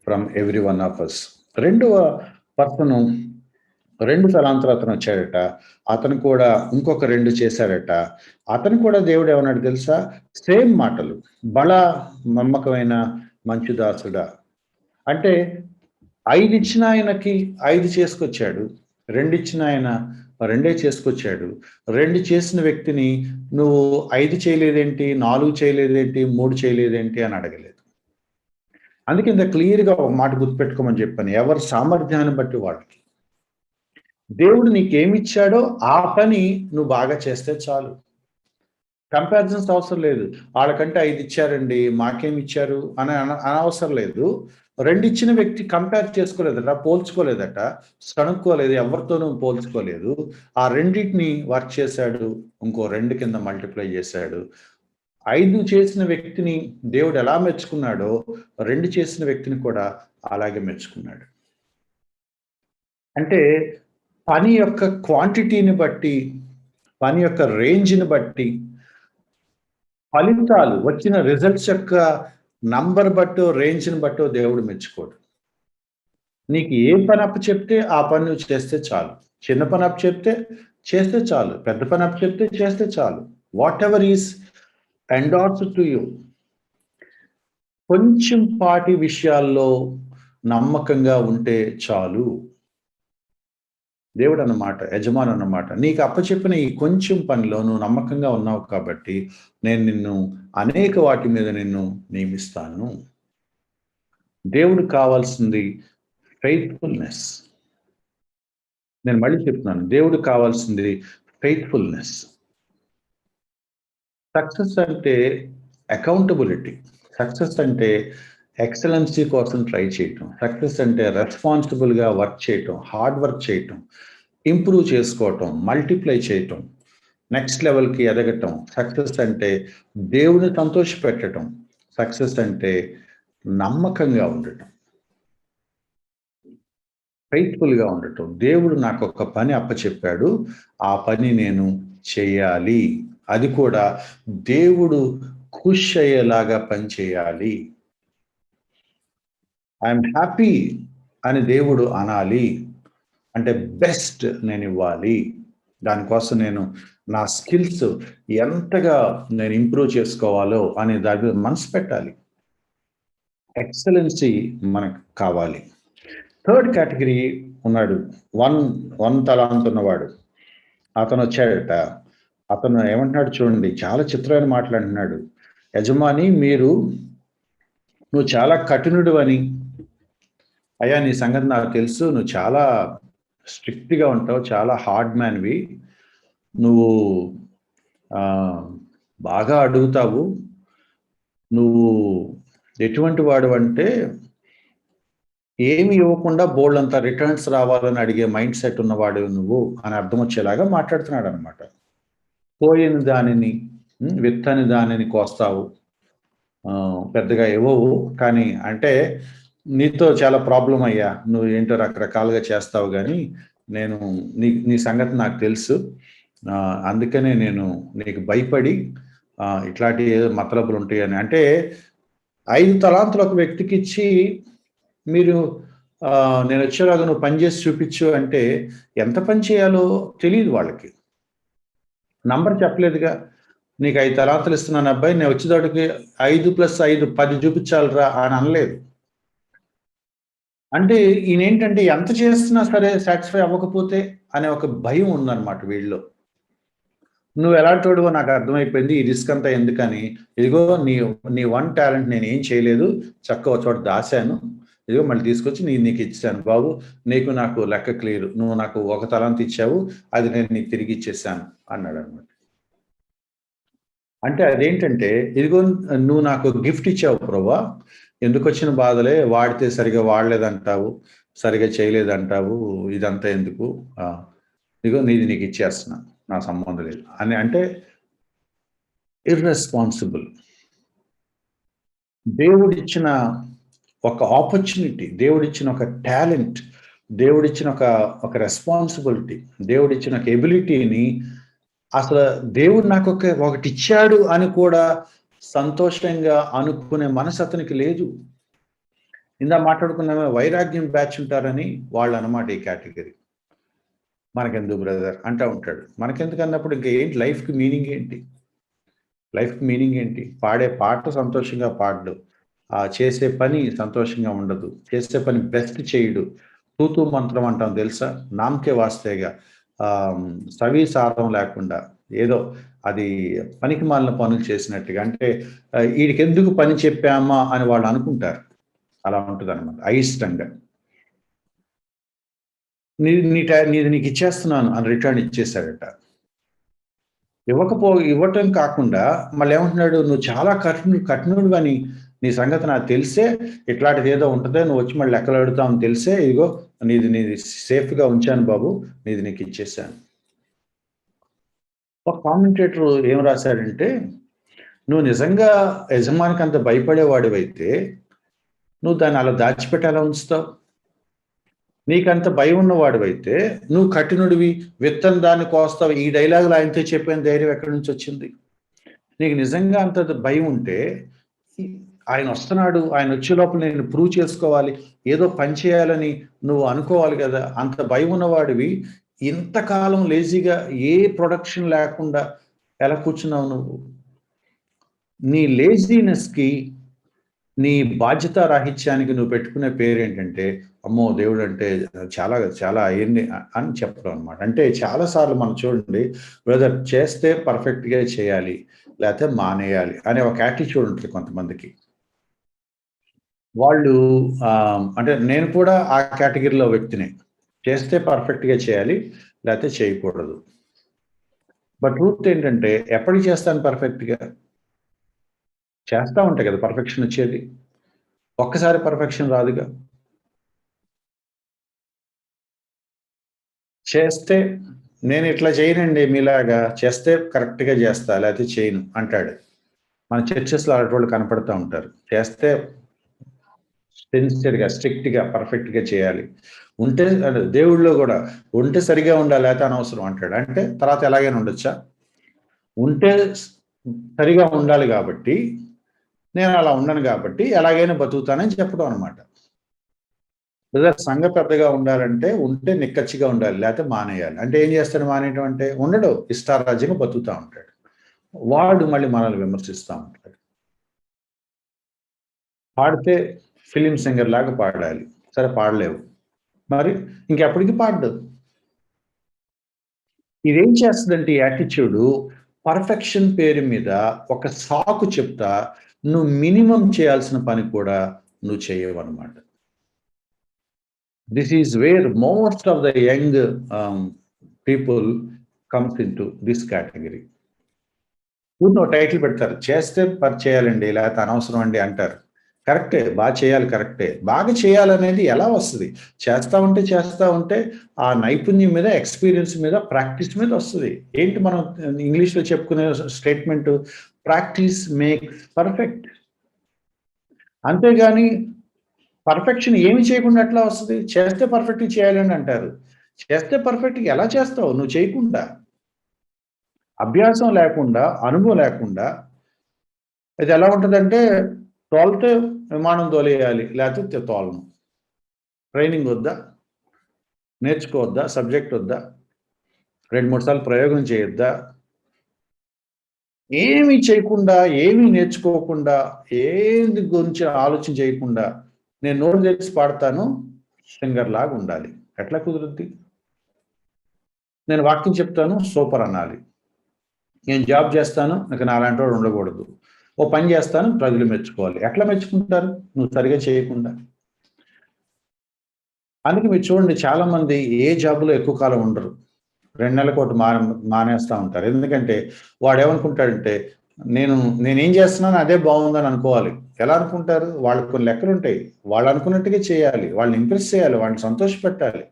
from every one of us. రెండవ పర్సను 2 తలాంతులు అతనొచ్చాడట. అతను కూడా ఇంకొక 2 చేశాడట. అతను కూడా దేవుడు ఏమన్నాడు తెలుసా? సేమ్ మాటలు. బలా నమ్మకమైన మంచి దాసుడా. అంటే 5 ఇచ్చిన ఆయనకి 5 చేసుకొచ్చాడు. 2 ఇచ్చిన ఆయన 2 చేసుకొచ్చాడు. 2 చేసిన వ్యక్తిని నువ్వు 5 చేయలేదేంటి? 4 చేయలేదేంటి? 3 చేయలేదేంటి? అని అడగలేదు. అందుకే ఇంత క్లియర్‌గా ఒక మాట గుర్తుపెట్టుకోమని చెప్పాను. ఎవరి సామర్థ్యాన్ని బట్టి వాళ్ళకి. దేవుడు నీకేమిచ్చాడో ఆ పని నువ్వు బాగా చేస్తే చాలు. కంపారిజన్స్ అవసరం లేదు. ఆళ్ళకంటే 5 ఇచ్చారండి. మాకేమిచ్చారు అని అనవసరం లేదు. 2 ఇచ్చిన వ్యక్తి కంపేర్ చేసుకోలేదట, పోల్చుకోలేదట, సణుక్కోలేదు, ఎవరితోనూ పోల్చుకోలేదు. ఆ రెండిటిని వర్క్ చేశాడు. ఇంకో 2 కింద మల్టిప్లై చేశాడు. 5 చేసిన వ్యక్తిని దేవుడు ఎలా మెచ్చుకున్నాడో, 2 చేసిన వ్యక్తిని కూడా అలాగే మెచ్చుకున్నాడు. అంటే పని యొక్క క్వాంటిటీని బట్టి, పని యొక్క రేంజ్‌ని బట్టి, ఫలితాలు వచ్చిన రిజల్ట్స్ యొక్క నంబర్ బట్టో, రేంజ్‌ని బట్టో దేవుడు మెచ్చుకోడు. నీకు ఏ పని అప్పచెప్తే ఆ పని నువ్వు చేస్తే చాలు. చిన్న పని అప్పచెప్తే చేస్తే చాలు. పెద్ద పని అప్పచెప్తే చేస్తే చాలు. Whatever is endorsed to you. కొంచెం పాటి విషయాల్లో నమ్మకంగా ఉంటే చాలు. దేవుడు అన్నమాట, యజమాని అన్నమాట. నీకు అప్పచెప్పిన ఈ కొంచెం పనిలో నువ్వు నమ్మకంగా ఉన్నావు కాబట్టి నేను నిన్ను అనేక వాటి మీద నిన్ను నియమిస్తాను. దేవుడికి కావాల్సింది ఫెయిత్ఫుల్నెస్. నేను మళ్ళీ చెప్తున్నాను, దేవుడికి కావాల్సింది ఫెయిత్ఫుల్నెస్. సక్సెస్ అంటే అకౌంటబిలిటీ. సక్సెస్ అంటే ఎక్సలెన్సీ కోసం ట్రై చేయటం. సక్సెస్ అంటే రెస్పాన్సిబుల్గా వర్క్ చేయటం, హార్డ్ వర్క్ చేయటం, ఇంప్రూవ్ చేసుకోవటం, మల్టిప్లై చేయటం, నెక్స్ట్ లెవెల్కి ఎదగటం. సక్సెస్ అంటే దేవుని సంతోషపెట్టడం. సక్సెస్ అంటే నమ్మకంగా ఉండటం, ఫెయిత్ఫుల్గా ఉండటం. దేవుడు నాకు ఒక పని అప్పచెప్పాడు, ఆ పని నేను చేయాలి. అది కూడా దేవుడు ఖుష్ అయ్యేలాగా పని చేయాలి. ఐఎమ్ హ్యాపీ అని దేవుడు అనాలి. అంటే బెస్ట్ నేను ఇవ్వాలి. దానికోసం నేను నా స్కిల్స్ ఎంతగా నేను ఇంప్రూవ్ చేసుకోవాలో అనే దాని మీద మనసు పెట్టాలి. ఎక్సలెన్సీ మనకు కావాలి. థర్డ్ కేటగిరీ ఉన్నాడు, వన్ తలాంత్ ఉన్నవాడు. అతను వచ్చాడట. అతను ఏమంటున్నాడు చూడండి, చాలా చిత్రమైన మాట్లాడుతున్నాడు. యజమాని, నువ్వు చాలా కఠినుడు అని, అయ్యా నీ సంగతి నాకు తెలుసు, నువ్వు చాలా స్ట్రిక్ట్గా ఉంటావు, చాలా హార్డ్ మ్యాన్వి, నువ్వు బాగా అడుగుతావు, నువ్వు ఎటువంటి వాడు అంటే ఏమి ఇవ్వకుండా బోల్డంతా రిటర్న్స్ రావాలని అడిగే మైండ్ సెట్ ఉన్నవాడు నువ్వు అని అర్థం వచ్చేలాగా మాట్లాడుతున్నాడు అనమాట. పోయిన దానిని, విత్తని దానిని కోస్తావు, పెద్దగా ఇవ్వవు, కానీ అంటే నీతో చాలా ప్రాబ్లం అయ్యా, నువ్వు ఏంటో రకరకాలుగా చేస్తావు, కానీ నేను నీ సంగతి నాకు తెలుసు, అందుకనే నేను నీకు భయపడి ఇట్లాంటి మతలబులు ఉంటాయి అని. అంటే 5 తలాంతులు ఒక వ్యక్తికి ఇచ్చి మీరు నేను వచ్చేలాగా నువ్వు పని చేసి చూపించు అంటే ఎంత పని చేయాలో తెలియదు వాళ్ళకి. నంబర్ చెప్పలేదుగా, నీకు 5 తలాంతులు ఇస్తున్నాను అబ్బాయి, నేను వచ్చేదాటికి 5 + 5 10 చూపించాలిరా అని అనలేదు. అంటే ఈయనేంటంటే ఎంత చేస్తున్నా సరే సాటిస్ఫై అవ్వకపోతే అనే ఒక భయం ఉందన్నమాట వీళ్ళలో. నువ్వు ఎలాంటోడువో నాకు అర్థమైపోయింది, ఈ రిస్క్ అంతా ఎందుకని, ఇదిగో నీ వన్ టాలెంట్ నేను ఏం చేయలేదు, చక్కగా చోట దాశాను, ఇదిగో మళ్ళీ తీసుకొచ్చి నీకు ఇచ్చాను బాబు, నాకు లెక్క క్లియర్, నువ్వు నాకు 1 తలాంతు ఇచ్చావు, అది నేను నీకు తిరిగి ఇచ్చేసాను అన్నాడు అనమాట. అంటే అదేంటంటే, ఇదిగో నువ్వు నాకు గిఫ్ట్ ఇచ్చావు ప్రభువా, ఎందుకు వచ్చిన బాధలే, వాడితే సరిగా వాడలేదంటావు, సరిగా చేయలేదంటావు, ఇదంతా ఎందుకు, ఇదిగో నీకు ఇచ్చేస్తున్నా, నా సంబంధం లేదు అని. అంటే ఇర్రెస్పాన్సిబుల్. దేవుడిచ్చిన ఒక ఆపర్చునిటీ, దేవుడిచ్చిన ఒక టాలెంట్, దేవుడిచ్చిన ఒక రెస్పాన్సిబిలిటీ, దేవుడిచ్చిన ఒక ఎబిలిటీని అసలు దేవుడు నాకు ఒకటి ఇచ్చాడు అని కూడా సంతోషంగా అనుకునే మనసు అతనికి లేదు. ఇందా మాట్లాడుకున్నామే వైరాగ్యం బ్యాచ్ ఉంటారని వాళ్ళు అన్నమాట ఈ కేటగిరీ. మనకెందుకు బ్రదర్ అంటూ ఉంటాడు. మనకెందుకు అన్నప్పుడు ఇంకా ఏంటి లైఫ్కి మీనింగ్ ఏంటి? లైఫ్కి మీనింగ్ ఏంటి? పాడే పాట సంతోషంగా పాడడు, చేసే పని సంతోషంగా ఉండదు, చేసే పని బెస్ట్ చేయడు, తూతూ మంత్రం అంటాం తెలుసా, నామకే వాస్తేగా, సవిసారం లేకుండా ఏదో అది పనికి మాలిన పనులు చేసినట్టుగా. అంటే వీడికి ఎందుకు పని చెప్పామా అని వాళ్ళు అనుకుంటారు. అలా ఉంటుంది అనమాట, అయిష్టంగా. నీది నీకు ఇచ్చేస్తున్నాను అని రిటర్న్ ఇచ్చేసాడట. ఇవ్వటం కాకుండా మళ్ళీ ఏమంటున్నాడు, నువ్వు చాలా కఠినుడు అని నీ సంగతి నాకు తెలిసే, ఇట్లాంటిది ఏదో ఉంటుందే, నువ్వు వచ్చి మళ్ళీ లెక్కలు అడుగుతావు అని తెలిసే, ఇదిగో నీది సేఫ్గా ఉంచాను బాబు, నీకు ఇచ్చేసాను. ఒక కామెంటేటర్ ఏం రాశాడంటే, నువ్వు నిజంగా యజమానికి అంత భయపడేవాడివైతే నువ్వు దాన్ని అలా దాచిపెట్టి ఉంచుతావు. నీకంత భయం ఉన్నవాడివైతే నువ్వు కఠినుడివి, విత్తని దాన్ని కోస్తావు. ఈ డైలాగులు ఆయనతో చెప్పిన ధైర్యం ఎక్కడి నుంచి వచ్చింది? నీకు నిజంగా అంత భయం ఉంటే ఆయన వస్తున్నాడు, ఆయన వచ్చే లోపల నేను ప్రూవ్ చేసుకోవాలి, ఏదో పని చేయాలని నువ్వు అనుకోవాలి కదా. అంత భయం ఉన్నవాడివి ఇంతకాలం లేజీగా ఏ ప్రొడక్షన్ లేకుండా ఎలా కూర్చున్నావు నువ్వు? నీ లేజీనెస్కి నీ బాధ్యత రాహిత్యానికి నువ్వు పెట్టుకునే పేరు ఏంటంటే, అమ్మో దేవుడు అంటే చాలా చాలా అయన్ని అని చెప్పడం అనమాట. అంటే చాలా సార్లు మనం చూడండి, బ్రదర్ చేస్తే పర్ఫెక్ట్‌గా చేయాలి, లేతే మానేయాలి అనే ఒక యాటిట్యూడ్ ఉంటుంది కొంతమందికి. వాళ్ళు అంటే నేను కూడా ఆ కేటగిరీలో వ్యక్తినే. చేస్తే పర్ఫెక్ట్‌గా చేయాలి, లేతే చేయకూడదు. బట్ ట్రూత్ ఏంటంటే ఎప్పటికి చేస్తాను పర్ఫెక్ట్‌గా? చేస్తా ఉంటే కదా పర్ఫెక్షన్ వచ్చేది. ఒక్కసారి పర్ఫెక్షన్ రాదుగా. చేస్తే నేను ఇట్లా చేయనండి మీలాగా. చేస్తే కరెక్ట్‌గా చేస్తా, లేతే చేయను అంటాడు. మన చర్చెస్‌లో అలాంటోళ్ళు కనపడతా ఉంటారు. చేస్తే సిన్సియర్‌గా, స్ట్రిక్ట్‌గా, పర్ఫెక్ట్‌గా చేయాలి. ఉంటే దేవుడిలో గూడా ఉంటే సరిగ్గా ఉండాలి, లేతే అనవసరం అంటాడు. అంటే తర్వాత ఎలాగైనా ఉండొచ్చా? ఉంటే సరిగా ఉండాలి గాబట్టి, నేను అలా ఉండను గాబట్టి, ఎలాగైనా బతుకుతానని చెప్పడం అనమాట. బ్రదర్ సంఘ పెద్దగా ఉండాలంటే, ఉంటే నిక్కచ్చిగా ఉండాలి. లేతే మానేయాలి. అంటే ఏం చేస్తాడు మానేయటం అంటే? ఉండడు. ఇష్టారాజ్యంగా బతుకుతా ఉంటాడు. వాడు మళ్ళీ మనల్ని విమర్శిస్తా ఉంటాడు. పాడితే ఫిల్మ్ సింగర్ లాగా పాడాలి. సరే పాడలేవు. మరి ఇంకెప్పటికి పాడడు. ఇదేం చేస్తదంటే ఈ యాటిట్యూడు పర్ఫెక్షన్ పేరు మీద ఒక సాకు చెప్తా, నువ్వు మినిమమ్ చేయాల్సిన పని కూడా నువ్వు చేయవనమాట. This is where most of the young people comes into this category. ఊరికనే టైటిల్ పెడతారు. చేస్తే చేయాలండి. లేకపోతే అనవసరం అండి అంటారు. కరెక్టే. చేయాలి కరెక్టే. బాగా చేయాలనేది ఎలా వస్తది? చేస్తా ఉంటే ఆ నైపుణ్యం మీద, ఎక్స్‌పీరియన్స్ మీద, ప్రాక్టీస్ మీద వస్తది. ఏంటి మనం ఇంగ్లీష్‌లో చెప్పుకునే స్టేట్‌మెంటు ప్రాక్టీస్ మేక్స్ పర్ఫెక్ట్. అంతేగాని పర్ఫెక్షన్ ఏమి చేయకుండా ఎట్లా వస్తది? చేస్తే పర్ఫెక్ట్‌గా చేయాలని అంటారు. చేస్తే పర్ఫెక్ట్‌గా ఎలా చేస్తావు? నువ్వు చేయకుండా. అభ్యాసం లేకుండా, అనుభవం లేకుండా ఇది ఎలా ఉంటదంటే తోలితే విమానం తోలేయాలి. లేకపోతే తోలను. ట్రైనింగ్ వద్దా? నేర్చుకోవద్దా? సబ్జెక్ట్ వద్దా? 2, 3 సార్లు ప్రయోగం చేయొద్దా? ఏమి చేయకుండా, ఏమి నేర్చుకోకుండా, ఏది గురించి ఆలోచన చేయకుండా నేను నోరు తెరిచి పాడతాను సింగర్ లాగా ఉండాలి. ఎట్లా కుదురుద్ది? నేను వాక్యం చెప్తాను సూపర్ అనాలి. నేను జాబ్ చేస్తాను ఇక నాలాంటోడు ఉండకూడదు. ఓ పని చేస్తాను ప్రజలు మెచ్చుకోవాలి. ఎట్లా మెచ్చుకుంటారు? నువ్వు సరిగ్గా చేయకుండా. అందుకే మీరు చూడండి చాలామంది ఏ జాబ్‌లో ఎక్కువ కాలం ఉండరు. 2 నెలలకు ఒకటి మానేస్తా ఉంటారు. ఎందుకంటే వాడేమనుకుంటాడంటే నేను నేనేం చేస్తున్నానో అదే బావుందని అనుకోవాలి. ఎలా అనుకుంటారు? వాళ్ళకి కొన్ని లెక్కలుంటాయి. వాళ్ళు అనుకున్నట్టుగా చేయాలి. వాళ్ళని ఇంప్రెస్ చేయాలి. వాళ్ళని సంతోషపెట్టాలి.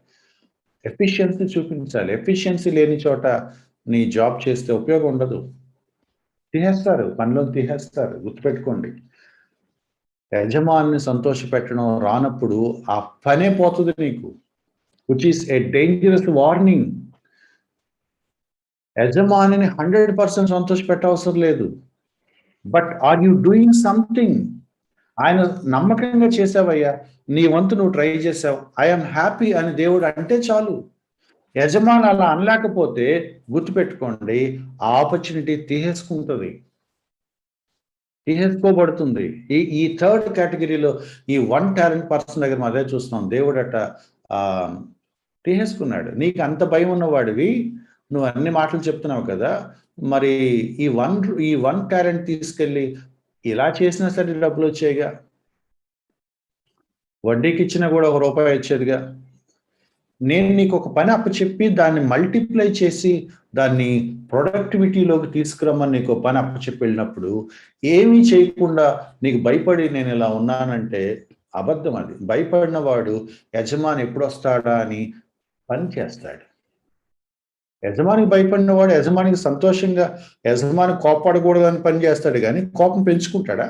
ఎఫిషియన్సీ చూపించాలి. ఎఫిషియన్సీ లేని చోట నీ జాబ్ చేస్తే ఉపయోగం ఉండదు. తీసేస్తారు. పనిలోకి తీసేస్తారు. గుర్తుపెట్టుకోండి. యజమానిని సంతోషపెట్టడం రానప్పుడు ఆ పనే పోతది నీకు. Which is a dangerous warning. యజమానిని 100% సంతోషపెట్టవసరం లేదు. But are you doing something? ఆయన నమ్మకంగా చేసావయ్యా. నీ వంతు నువ్వు ట్రై చేసావు. ఐ యామ్ హ్యాపీ అని దేవుడు అంటే చాలు. యజమాని అలా అనలేకపోతే గుర్తుపెట్టుకోండి ఆ ఆపర్చునిటీ తీసేసుకోబడుతుంది. ఈ థర్డ్ కేటగిరీలో ఈ వన్ టాలెంట్ పర్సన్ దగ్గర మనం అదే చూస్తున్నాం. దేవుడట ఆహ్, తీసేసుకున్నాడు. నీకు అంత భయం ఉన్నవాడివి, నువ్వు అన్ని మాటలు చెప్తున్నావు కదా! మరి ఈ వన్ టాలెంట్ తీసుకెళ్ళి ఇలా చేసినా సరే డబ్బులొచ్చాయిగా. వడ్డీకిచ్చినా గూడా ఒక రూపాయి వచ్చేదిగా. నేను నీకొక పని అప్పచెప్పి దాన్ని మల్టిప్లై చేసి దాన్ని ప్రొడక్టివిటీలోకి తీసుకురమ్మని నీకో పని అప్పచెప్పి వెళ్ళినప్పుడు ఏమీ చేయకుండా నీకు భయపడి నేను ఇలా ఉన్నానంటే అబద్ధం అది. భయపడిన వాడు యజమాని ఎప్పుడొస్తాడా అని పని చేస్తాడు. యజమానికి భయపడిన వాడు యజమానికి సంతోషంగా యజమాని కోప్పడకూడదని పని చేస్తాడు గానీ కోపం పెంచుకుంటాడా?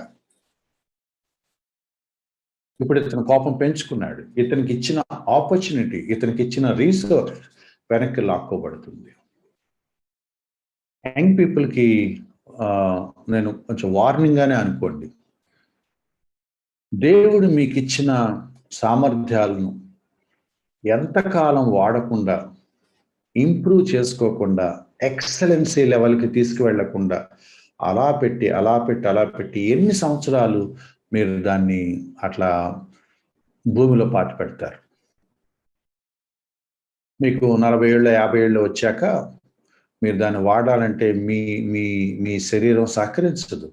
ఇప్పుడు ఇతను కోపం పెంచుకున్నాడు. ఇతనికిచ్చిన ఆపర్చునిటీ, ఇతనికిచ్చిన రిసోర్స్ వెనక్కి లాక్కోబడుతుంది. యంగ్ పీపుల్‌కి నేను కొంచెం వార్నింగ్‌గానే అనుకోండి. దేవుడు మీకిచ్చిన సామర్థ్యాలను ఎంతకాలం వాడకుండా, ఇంప్రూవ్ చేసుకోకుండా, ఎక్సలెన్సీ లెవెల్‌కి తీసుకువెళ్ళకుండా అలా పెట్టి ఎన్ని సంవత్సరాలు మీరు దాన్ని అట్లా భూమిలో పాతి పెడతారు. మీకు 40 ఏళ్ళు 50 ఏళ్ళు వచ్చాక మీరు దాన్ని వాడాలంటే మీ మీ మీ శరీరం సహకరించదు.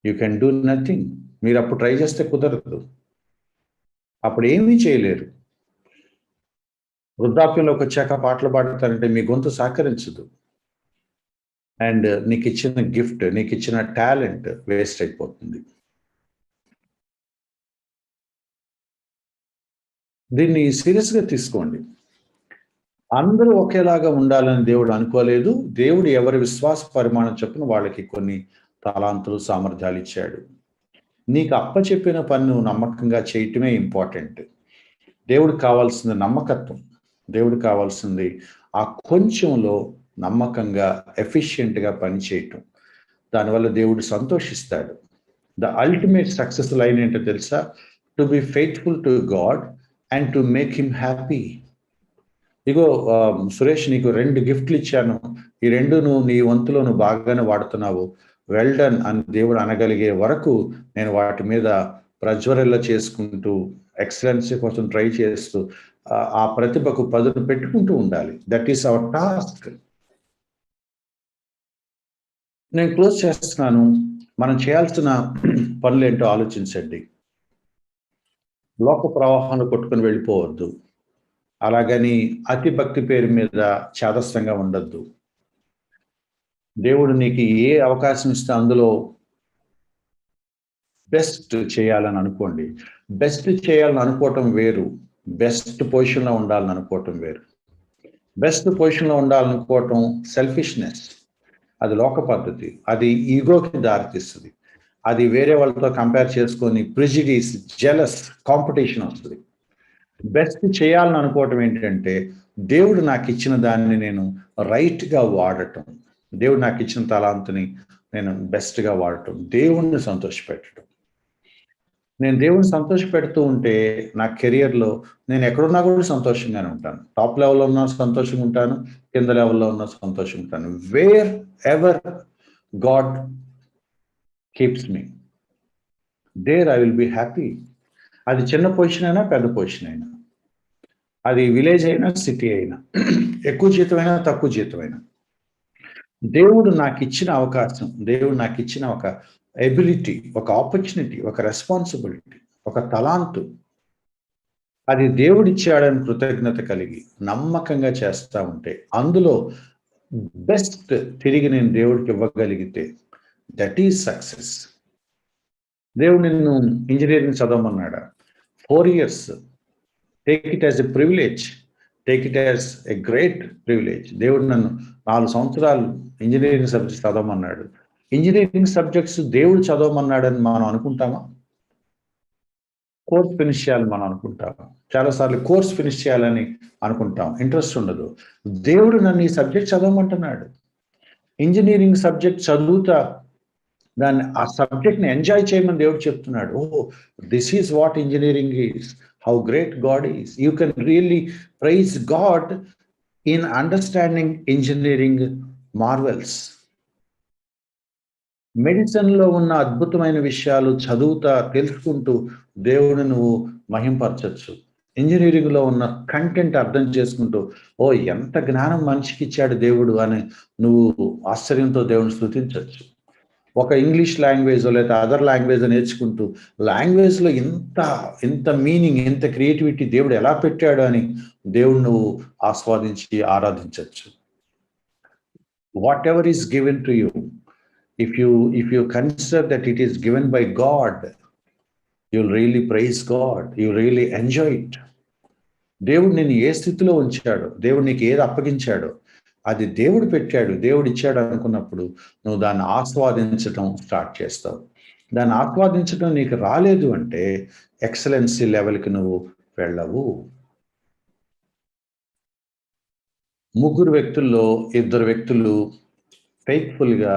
You can do nothing. మీరు అప్పుడు ట్రై చేస్తే కుదరదు. అప్పుడు ఏమీ చేయలేరు. వృద్ధాప్యంలోకి వచ్చాక పాటలు పాడతారంటే మీ గొంతు సహకరించదు. అండ్ నీకు ఇచ్చిన గిఫ్ట్, నీకు ఇచ్చిన టాలెంట్ వేస్ట్ అయిపోతుంది. దీన్ని సీరియస్గా తీసుకోండి. అందరూ ఒకేలాగా ఉండాలని దేవుడు అనుకోలేదు. దేవుడు ఎవరి విశ్వాస పరిమాణం చొప్పున వాళ్ళకి కొన్ని తలాంతులు, సామర్థ్యాలు ఇచ్చాడు. నీకు అప్పచెప్పిన పని నువ్వు నమ్మకంగా చేయటమే ఇంపార్టెంట్. దేవుడికి కావాల్సింది నమ్మకత్వం. దేవుడికి కావాల్సింది ఆ కొంచెంలో నమ్మకంగా, ఎఫిషియెంట్గా పని చేయటం. దానివల్ల దేవుడు సంతోషిస్తాడు. ద అల్టిమేట్ సక్సెస్ లైన్ ఏంటో తెలుసా? To be faithful to God and to make him happy. ఇగో సురేష్, నీకు 2 గిఫ్ట్లు ఇచ్చాను, ఈ 2 నువ్వు నీ వంతులో నువ్వు బాగానే వాడుతున్నావు, వెల్ డన్ అని దేవుడు అనగలిగే వరకు నేను వాటి మీద ప్రజ్వరిల్ల చేసుకుంటూ, ఎక్సలెన్సీ కోసం ట్రై చేస్తూ, ఆ ప్రతిభకు పదును పెట్టుకుంటూ ఉండాలి. That is our task. నేను క్లోజ్ చేస్తున్నాను. మనం చేయాల్సిన పనులు ఏంటో ఆలోచించండి. లోక ప్రవాహంలో కొట్టుకుని వెళ్ళిపోవద్దు. అలాగని అతి భక్తి పేరు మీద చాదస్తంగా ఉండద్దు. దేవుడు నీకు ఏ అవకాశం ఇస్తే అందులో బెస్ట్ చేయాలని అనుకోండి. బెస్ట్ చేయాలని అనుకోవటం వేరు, బెస్ట్ పొజిషన్లో ఉండాలని అనుకోవటం వేరు. బెస్ట్ పొజిషన్లో ఉండాలనుకోవటం సెల్ఫిష్నెస్, అది లోక పద్ధతి, అది ఈగోకి దారితీస్తుంది. అది వేరే వాళ్ళతో కంపేర్ చేసుకొని ప్రిజిడీస్, జెలస్, కాంపిటీషన్ వస్తుంది. బెస్ట్ చేయాలని అనుకోవటం ఏంటంటే దేవుడు నాకు ఇచ్చిన దాన్ని నేను రైట్గా వాడటం, దేవుడు నాకు ఇచ్చిన తలాంతుని నేను బెస్ట్గా వాడటం, దేవుణ్ణి సంతోషపెట్టడం. నేను దేవుని సంతోషపెడుతూ ఉంటే నా కెరియర్లో నేను ఎక్కడున్నా కూడా సంతోషంగానే ఉంటాను. టాప్ లెవెల్లో ఉన్నా సంతోషంగా ఉంటాను, కింద లెవెల్లో ఉన్నా సంతోషంగా ఉంటాను. Wherever God keeps me, there I will be happy. అది చిన్న పొజిషన్ అయినా, పెద్ద పొజిషన్ అయినా, అది విలేజ్ అయినా, సిటీ అయినా, ఎక్కువ జీతమైనా, తక్కువ జీతమైనా, దేవుడు నాకు ఇచ్చిన అవకాశం, దేవుడు నాకు ఇచ్చిన ఒక ఎబిలిటీ, ఒక ఆపర్చునిటీ, ఒక రెస్పాన్సిబిలిటీ, ఒక తలాంతు, అది దేవుడిచ్చాడని కృతజ్ఞత కలిగి నమ్మకంగా చేస్తూ ఉంటే, అందులో బెస్ట్ తిరిగి నేను దేవుడికి ఇవ్వగలిగితే, దట్ ఈజ్ సక్సెస్. దేవుడు నిన్ను ఇంజనీరింగ్ చదవమన్నాడా? 4 years. Take it as a privilege, take it as a great privilege. దేవుడు నన్ను 4 సంవత్సరాలు ఇంజనీరింగ్ సబ్జెక్ట్స్ చదవమన్నాడు. ఇంజనీరింగ్ సబ్జెక్ట్స్ దేవుడు చదవమన్నాడని మనం అనుకుంటామా? కోర్స్ ఫినిష్ చేయాలని మనం అనుకుంటాం. చాలాసార్లు కోర్స్ ఫినిష్ చేయాలని అనుకుంటాం, ఇంట్రెస్ట్ ఉండదు. దేవుడు నన్ను ఈ సబ్జెక్ట్ చదవమంటున్నాడు. ఇంజనీరింగ్ సబ్జెక్ట్ చదువుతా దాన్ని, ఆ సబ్జెక్ట్ని ఎంజాయ్ చేయమని దేవుడు చెప్తున్నాడు. Oh, this is what engineering is, how great God is. You can really praise God in understanding engineering marvels. మెడిసిన్లో ఉన్న అద్భుతమైన విషయాలు చదువుతా, తెలుసుకుంటూ దేవుడిని నువ్వు మహింపరచచ్చు. ఇంజనీరింగ్లో ఉన్న కంటెంట్ అర్థం చేసుకుంటూ, ఓ ఎంత జ్ఞానం మనిషికి ఇచ్చాడు దేవుడు అని నువ్వు ఆశ్చర్యంతో దేవుడిని స్తుతించవచ్చు. ఒక ఇంగ్లీష్ లాంగ్వేజ్ లేదా అదర్ లాంగ్వేజ్ నేర్చుకుంటూ, లాంగ్వేజ్లో ఇంత మీనింగ్, ఇంత క్రియేటివిటీ దేవుడు ఎలా పెట్టాడు అని దేవుడు నువ్వు ఆస్వాదించి ఆరాధించవచ్చు. Whatever is given to you, if you consider that it is given by God, you'll really praise God, you'll really enjoy it. దేవుడు నిన్ను ఏ స్థితిలో ఉంచాడో, దేవుడు నీకు ఏది అప్పగించాడో, అది దేవుడు పెట్టాడు, దేవుడు ఇచ్చాడు అనుకున్నప్పుడు నువ్వు దాన్ని ఆస్వాదించడం స్టార్ట్ చేస్తావు. దాన్ని ఆస్వాదించడం నీకు రాలేదు అంటే ఎక్సలెన్సీ లెవెల్కి నువ్వు వెళ్ళవు. 3 వ్యక్తుల్లో 2 వ్యక్తులు ఫెయిత్ఫుల్గా,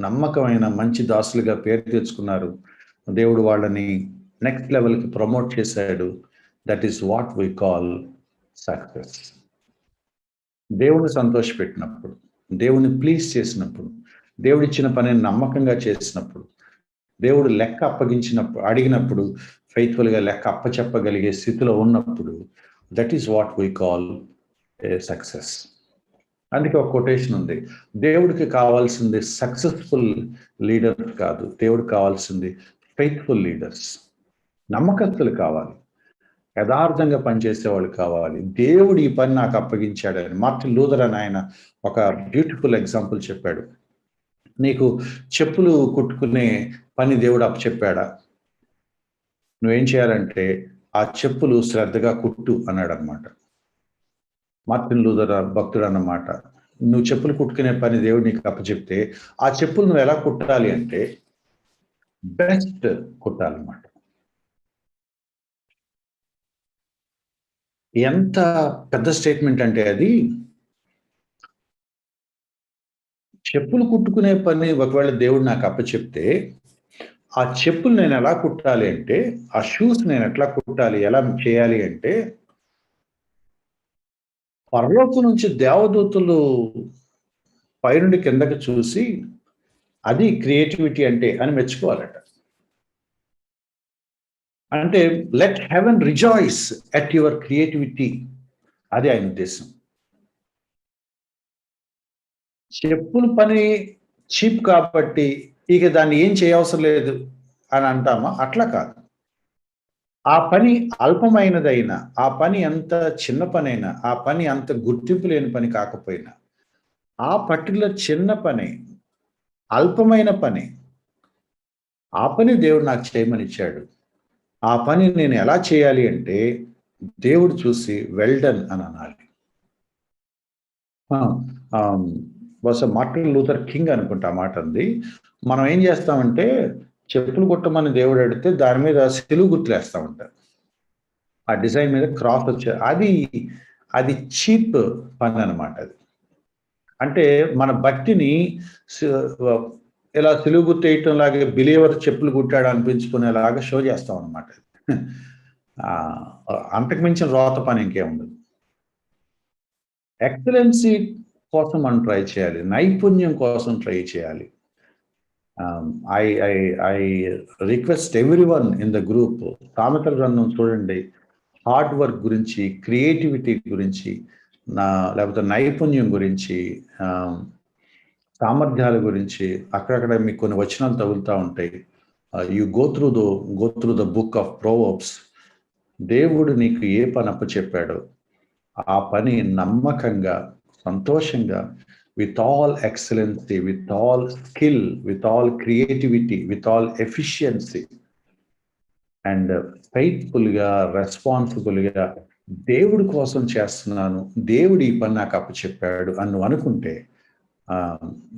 నమ్మకమైన మంచి దాసులుగా పేరు తెచ్చుకున్నారు. దేవుడు వాళ్ళని నెక్స్ట్ లెవెల్కి ప్రమోట్ చేశాడు. That is what we call success. దేవుని సంతోషపెట్టినప్పుడు, దేవుని ప్లీజ్ చేసినప్పుడు, దేవుడిచ్చిన పనిని నమ్మకంగా చేసినప్పుడు, దేవుడు లెక్క అడిగినప్పుడు ఫెయిత్ఫుల్గా లెక్క అప్పచెప్పగలిగే స్థితిలో ఉన్నప్పుడు that is what we call A success. అందుకే ఒక కొటేషన్ ఉంది, దేవుడికి కావాల్సింది సక్సెస్ఫుల్ లీడర్స్ కాదు, దేవుడికి కావాల్సింది ఫెయిత్ఫుల్ లీడర్స్. నమ్మకస్తులు కావాలి, యథార్థంగా పనిచేసేవాళ్ళు కావాలి. దేవుడు ఈ పని నాకు అప్పగించాడని మార్టిన్ లూథర్ అని ఆయన ఒక బ్యూటిఫుల్ ఎగ్జాంపుల్ చెప్పాడు. నీకు చెప్పులు కుట్టుకునే పని దేవుడు అప్పచెప్పాడా? నువ్వేం చేయాలంటే ఆ చెప్పులు శ్రద్ధగా కుట్టు అన్నాడు అనమాట. మార్టిన్ లూథర్ భక్తుడు అన్నమాట. నువ్వు చెప్పులు కుట్టుకునే పని దేవుడు నీకు అప్పచెప్తే ఆ చెప్పులు నువ్వు ఎలా కుట్టాలి అంటే బెస్ట్ కుట్టాలన్నమాట. ఎంత పెద్ద స్టేట్మెంట్ అంటే అది. చెప్పులు కుట్టుకునే పని ఒకవేళ దేవుడు నాకు అప్పచెప్తే ఆ చెప్పులు నేను ఎలా కుట్టాలి అంటే, ఆ షూస్ నేను ఎట్లా కుట్టాలి, ఎలా చేయాలి అంటే, పరలోకం నుంచి దేవదూతలు పైనుండి కిందకి చూసి అది క్రియేటివిటీ అంటే అని మెచ్చుకోవాలట. అంటే let heaven rejoice at your creativity, అది ఆయన ఉద్దేశం. చెప్పుల పని చీప్ కాబట్టి ఇక దాన్ని ఏం చేయవసరం లేదు అని అంటామా? అట్లా కాదు. ఆ పని అల్పమైనదైనా, ఆ పని ఎంత చిన్న పనైనా, ఆ పని అంత గుర్తింపు లేని పని కాకపోయినా, ఆ పర్టికులర్ చిన్న పని, అల్పమైన పని, ఆ పని దేవుడు నాకు చేయమని ఇచ్చాడు. ఆ పని నేను ఎలా చేయాలి అంటే దేవుడు చూసి వెల్ డన్ అని అనాలి. బహుశా మార్టిన్ లూథర్ కింగ్ అనుకుంటా ఆ మాట ఉంది. మనం ఏం చేస్తామంటే చెప్పులు కుట్టమని దేవుడు అడిగితే దాని మీద సిలువు గుర్తులేస్తా ఉంటారు. ఆ డిజైన్ మీద క్రాస్ వచ్చే అది చీప్ పని అనమాట. అది అంటే మన భక్తిని ఇలా సిలువు గుర్తు వేయటం లాగా బిలీవర్ చెప్పులు కుట్టాడు అనిపించుకునేలాగా షో చేస్తాం అనమాట. అంతకు మించిన రోత పని ఇంకేముండదు. ఎక్సలెన్సీ కోసం మనం ట్రై చేయాలి, నైపుణ్యం కోసం ట్రై చేయాలి. I request everyone in the group, సామెతల గ్రంథం చూడండి, హార్డ్ వర్క్ గురించి, క్రియేటివిటీ గురించి, లేకపోతే నైపుణ్యం గురించి, సామర్థ్యాల గురించి అక్కడక్కడ మీకు కొన్ని వచనాలు తగులుతూ ఉంటాయి. You go through the book of Proverbs. దేవుడు నీకు ఏ పని అప్పచెప్పాడో ఆ పని నమ్మకంగా, సంతోషంగా, with all excellency, with all skill, with all creativity, with all efficiency and ఫెయిత్ఫుల్గా, రెస్పాన్సిబుల్గా దేవుడి కోసం చేస్తున్నాను, దేవుడు ఈ పని నాకు అప్పచెప్పాడు అని నువ్వు అనుకుంటే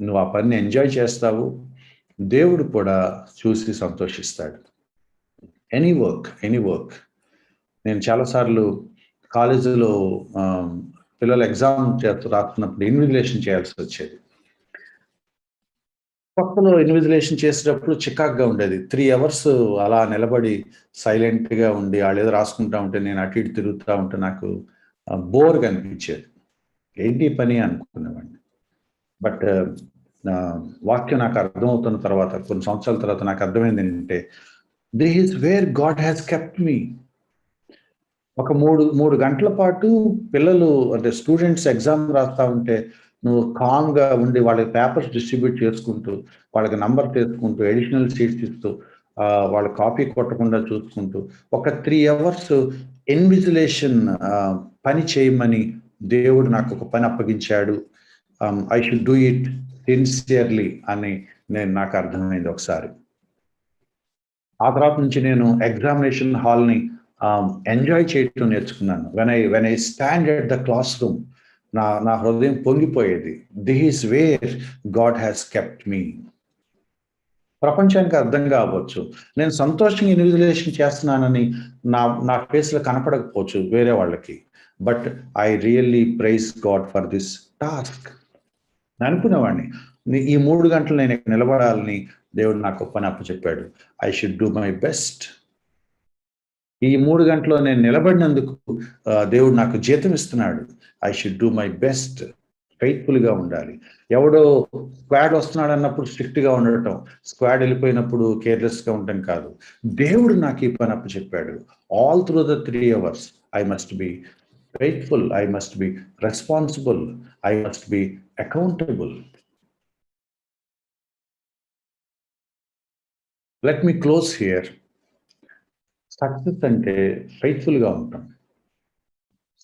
నువ్వు ఆ పనిని ఎంజాయ్ చేస్తావు, దేవుడు కూడా చూసి సంతోషిస్తాడు. Any work. నేను చాలాసార్లు కాలేజీలో పిల్లలు ఎగ్జామ్ రాస్తున్నప్పుడు ఇన్విజిలేషన్ చేయాల్సి వచ్చేది. కొత్తలో ఇన్విజిలేషన్ చేసేటప్పుడు చికాక్గా ఉండేది. 3 hours అలా నిలబడి సైలెంట్గా ఉండి వాళ్ళు ఏదో రాసుకుంటా ఉంటే నేను అటు ఇటు తిరుగుతూ ఉంటే నాకు బోర్గా అనిపించేది. ఏంటి పని అనుకునేవాడిని. బట్ వాక్యం నాకు అర్థమవుతున్న తర్వాత, కొన్ని సంవత్సరాల తర్వాత నాకు అర్థమైంది ఏంటంటే, this is where God has kept me. ఒక 3 గంటల పాటు పిల్లలు అంటే స్టూడెంట్స్ ఎగ్జామ్ రాస్తా ఉంటే నువ్వు కామ్గా ఉండి వాళ్ళకి పేపర్స్ డిస్ట్రిబ్యూట్ చేసుకుంటూ, వాళ్ళకి నంబర్ చేసుకుంటూ, అడిషనల్ సీట్స్ ఇస్తూ, వాళ్ళ కాపీ కొట్టకుండా చూసుకుంటూ ఒక 3 hours ఇన్విజిలేషన్ పని చేయమని దేవుడు నాకు ఒక పని అప్పగించాడు. I should do it sincerely అని నాకు అర్థమైంది ఒకసారి. ఆ తర్వాత నుంచి నేను ఎగ్జామినేషన్ హాల్ని ఎంజాయ్ చేయటం నేర్చుకున్నాను. When I stand at the classroom, నా హృదయం పొంగిపోయేది. This is where God has kept me. ప్రపంచానికి అర్థం కావచ్చు, నేను సంతోషంగా ఇన్విజిలేషన్ చేస్తున్నానని నా ఫేస్లో కనపడకపోవచ్చు వేరే వాళ్ళకి, but I really praise God for this task. నేను అనుకునేవాడిని, ఈ 3 గంటలు నేను నిలబడాలని దేవుడు నాకు పని అప్పచెప్పాడు. I should do my best. ఈ 3 గంటల్లో నేను నిలబడినందుకు దేవుడు నాకు జీతం ఇస్తున్నాడు. I should do my best. ఫెయిత్ఫుల్గా ఉండాలి. ఎవడో స్క్వాడ్ వస్తున్నాడు అన్నప్పుడు స్ట్రిక్ట్గా ఉండటం, స్క్వాడ్ వెళ్ళిపోయినప్పుడు కేర్లెస్గా ఉండటం కాదు. దేవుడు నాకు ఈ పని అప్పు చెప్పాడు. All through the 3 hours I must be faithful, I must be responsible, I must be accountable. Let me close here. Success అంటే ఫెయిత్ఫుల్గా ఉంటాం.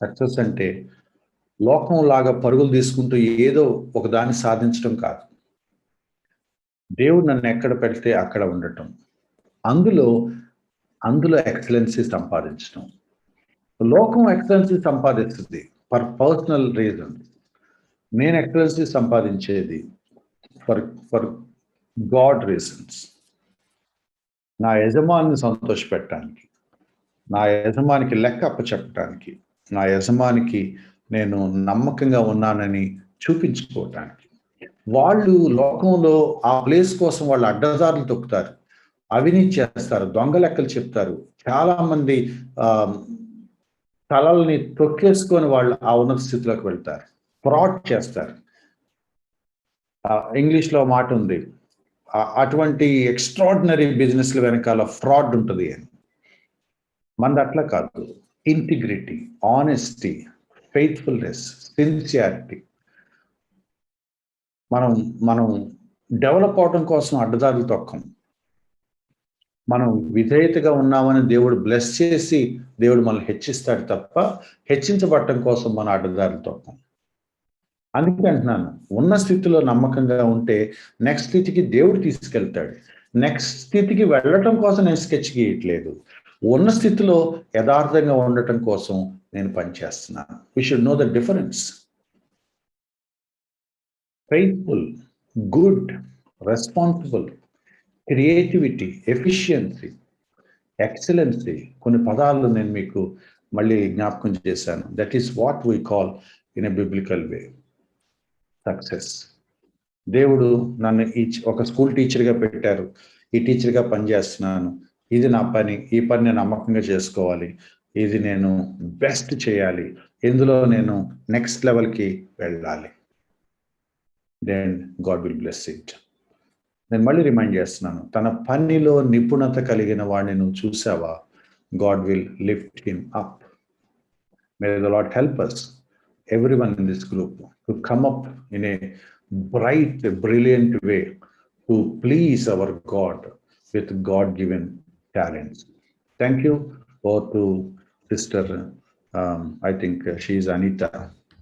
సక్సెస్ అంటే లోకంలాగా పరుగులు తీసుకుంటూ ఏదో ఒక దాన్ని సాధించడం కాదు. దేవుడు నన్ను ఎక్కడ పెడితే అక్కడ ఉండటం, అందులో ఎక్సలెన్సీ సంపాదించడం. లోకం ఎక్సలెన్సీ సంపాదిస్తుంది ఫర్ పర్సనల్ రీజన్. నేను ఎక్సలెన్సీ సంపాదించేది ఫర్ గాడ్ రీజన్స్. నా యజమానిని సంతోషపెట్టడానికి, నా యజమానికి లెక్క అప్పచెప్పడానికి, నా యజమానికి నేను నమ్మకంగా ఉన్నానని చూపించుకోవటానికి. వాళ్ళు లోకంలో ఆ ప్లేస్ కోసం వాళ్ళు అడ్డదారులు తొక్కుతారు, అవినీతి చేస్తారు, దొంగ లెక్కలు చెప్తారు. చాలా మంది తలల్ని తొక్కేసుకొని వాళ్ళు ఆ ఉన్నత స్థితిలోకి వెళ్తారు, ఫ్రాడ్ చేస్తారు. ఇంగ్లీష్లో మాట ఉంది, అటువంటి ఎక్స్ట్రాడినరీ బిజినెస్ల వెనకాల ఫ్రాడ్ ఉంటుంది అని. మనది అట్లా కాదు. Integrity, honesty, faithfulness, sincerity. మనం డెవలప్ అవడం కోసం అడ్డదారులు తొక్కం. మనం విధేయతగా ఉన్నామని దేవుడు బ్లెస్ చేసి దేవుడు మనల్ని హెచ్చిస్తాడు తప్ప హెచ్చించబడటం కోసం మన అడ్డదారులు తొక్కం. అందుకే అంటున్నాను, ఉన్న స్థితిలో నమ్మకంగా ఉంటే నెక్స్ట్ స్థితికి దేవుడు తీసుకెళ్తాడు. నెక్స్ట్ స్థితికి వెళ్ళటం కోసం నేను స్కెచ్ గీయట్లేదు, ఉన్న స్థితిలో యథార్థంగా ఉండటం కోసం నేను పనిచేస్తున్నాను. We should know the difference. Faithful, good, responsible, creativity, efficiency, excellency, కొన్ని పదాలు నేను మీకు మళ్ళీ జ్ఞాపకం చేశాను. That is what we call in a biblical way success. దేవుడు నన్ను ఒక స్కూల్ టీచర్గా పెట్టారు, ఈ టీచర్గా పనిచేస్తున్నాను, ఇది నా పని, ఈ పని నేను నమ్మకంగా చేసుకోవాలి, ఇది నేను బెస్ట్ చేయాలి, ఇందులో నేను నెక్స్ట్ లెవెల్కి వెళ్ళాలి. Then God will bless it. నేను మళ్ళీ రిమైండ్ చేస్తున్నాను, తన పనిలో నిపుణత కలిగిన వాడిని నువ్వు చూసావా, God will lift him up. May the lord help us, everyone in this group, to come up in a bright, brilliant way to please our God with God-given talents. Thank you. Over to Sister, I think she is Anita.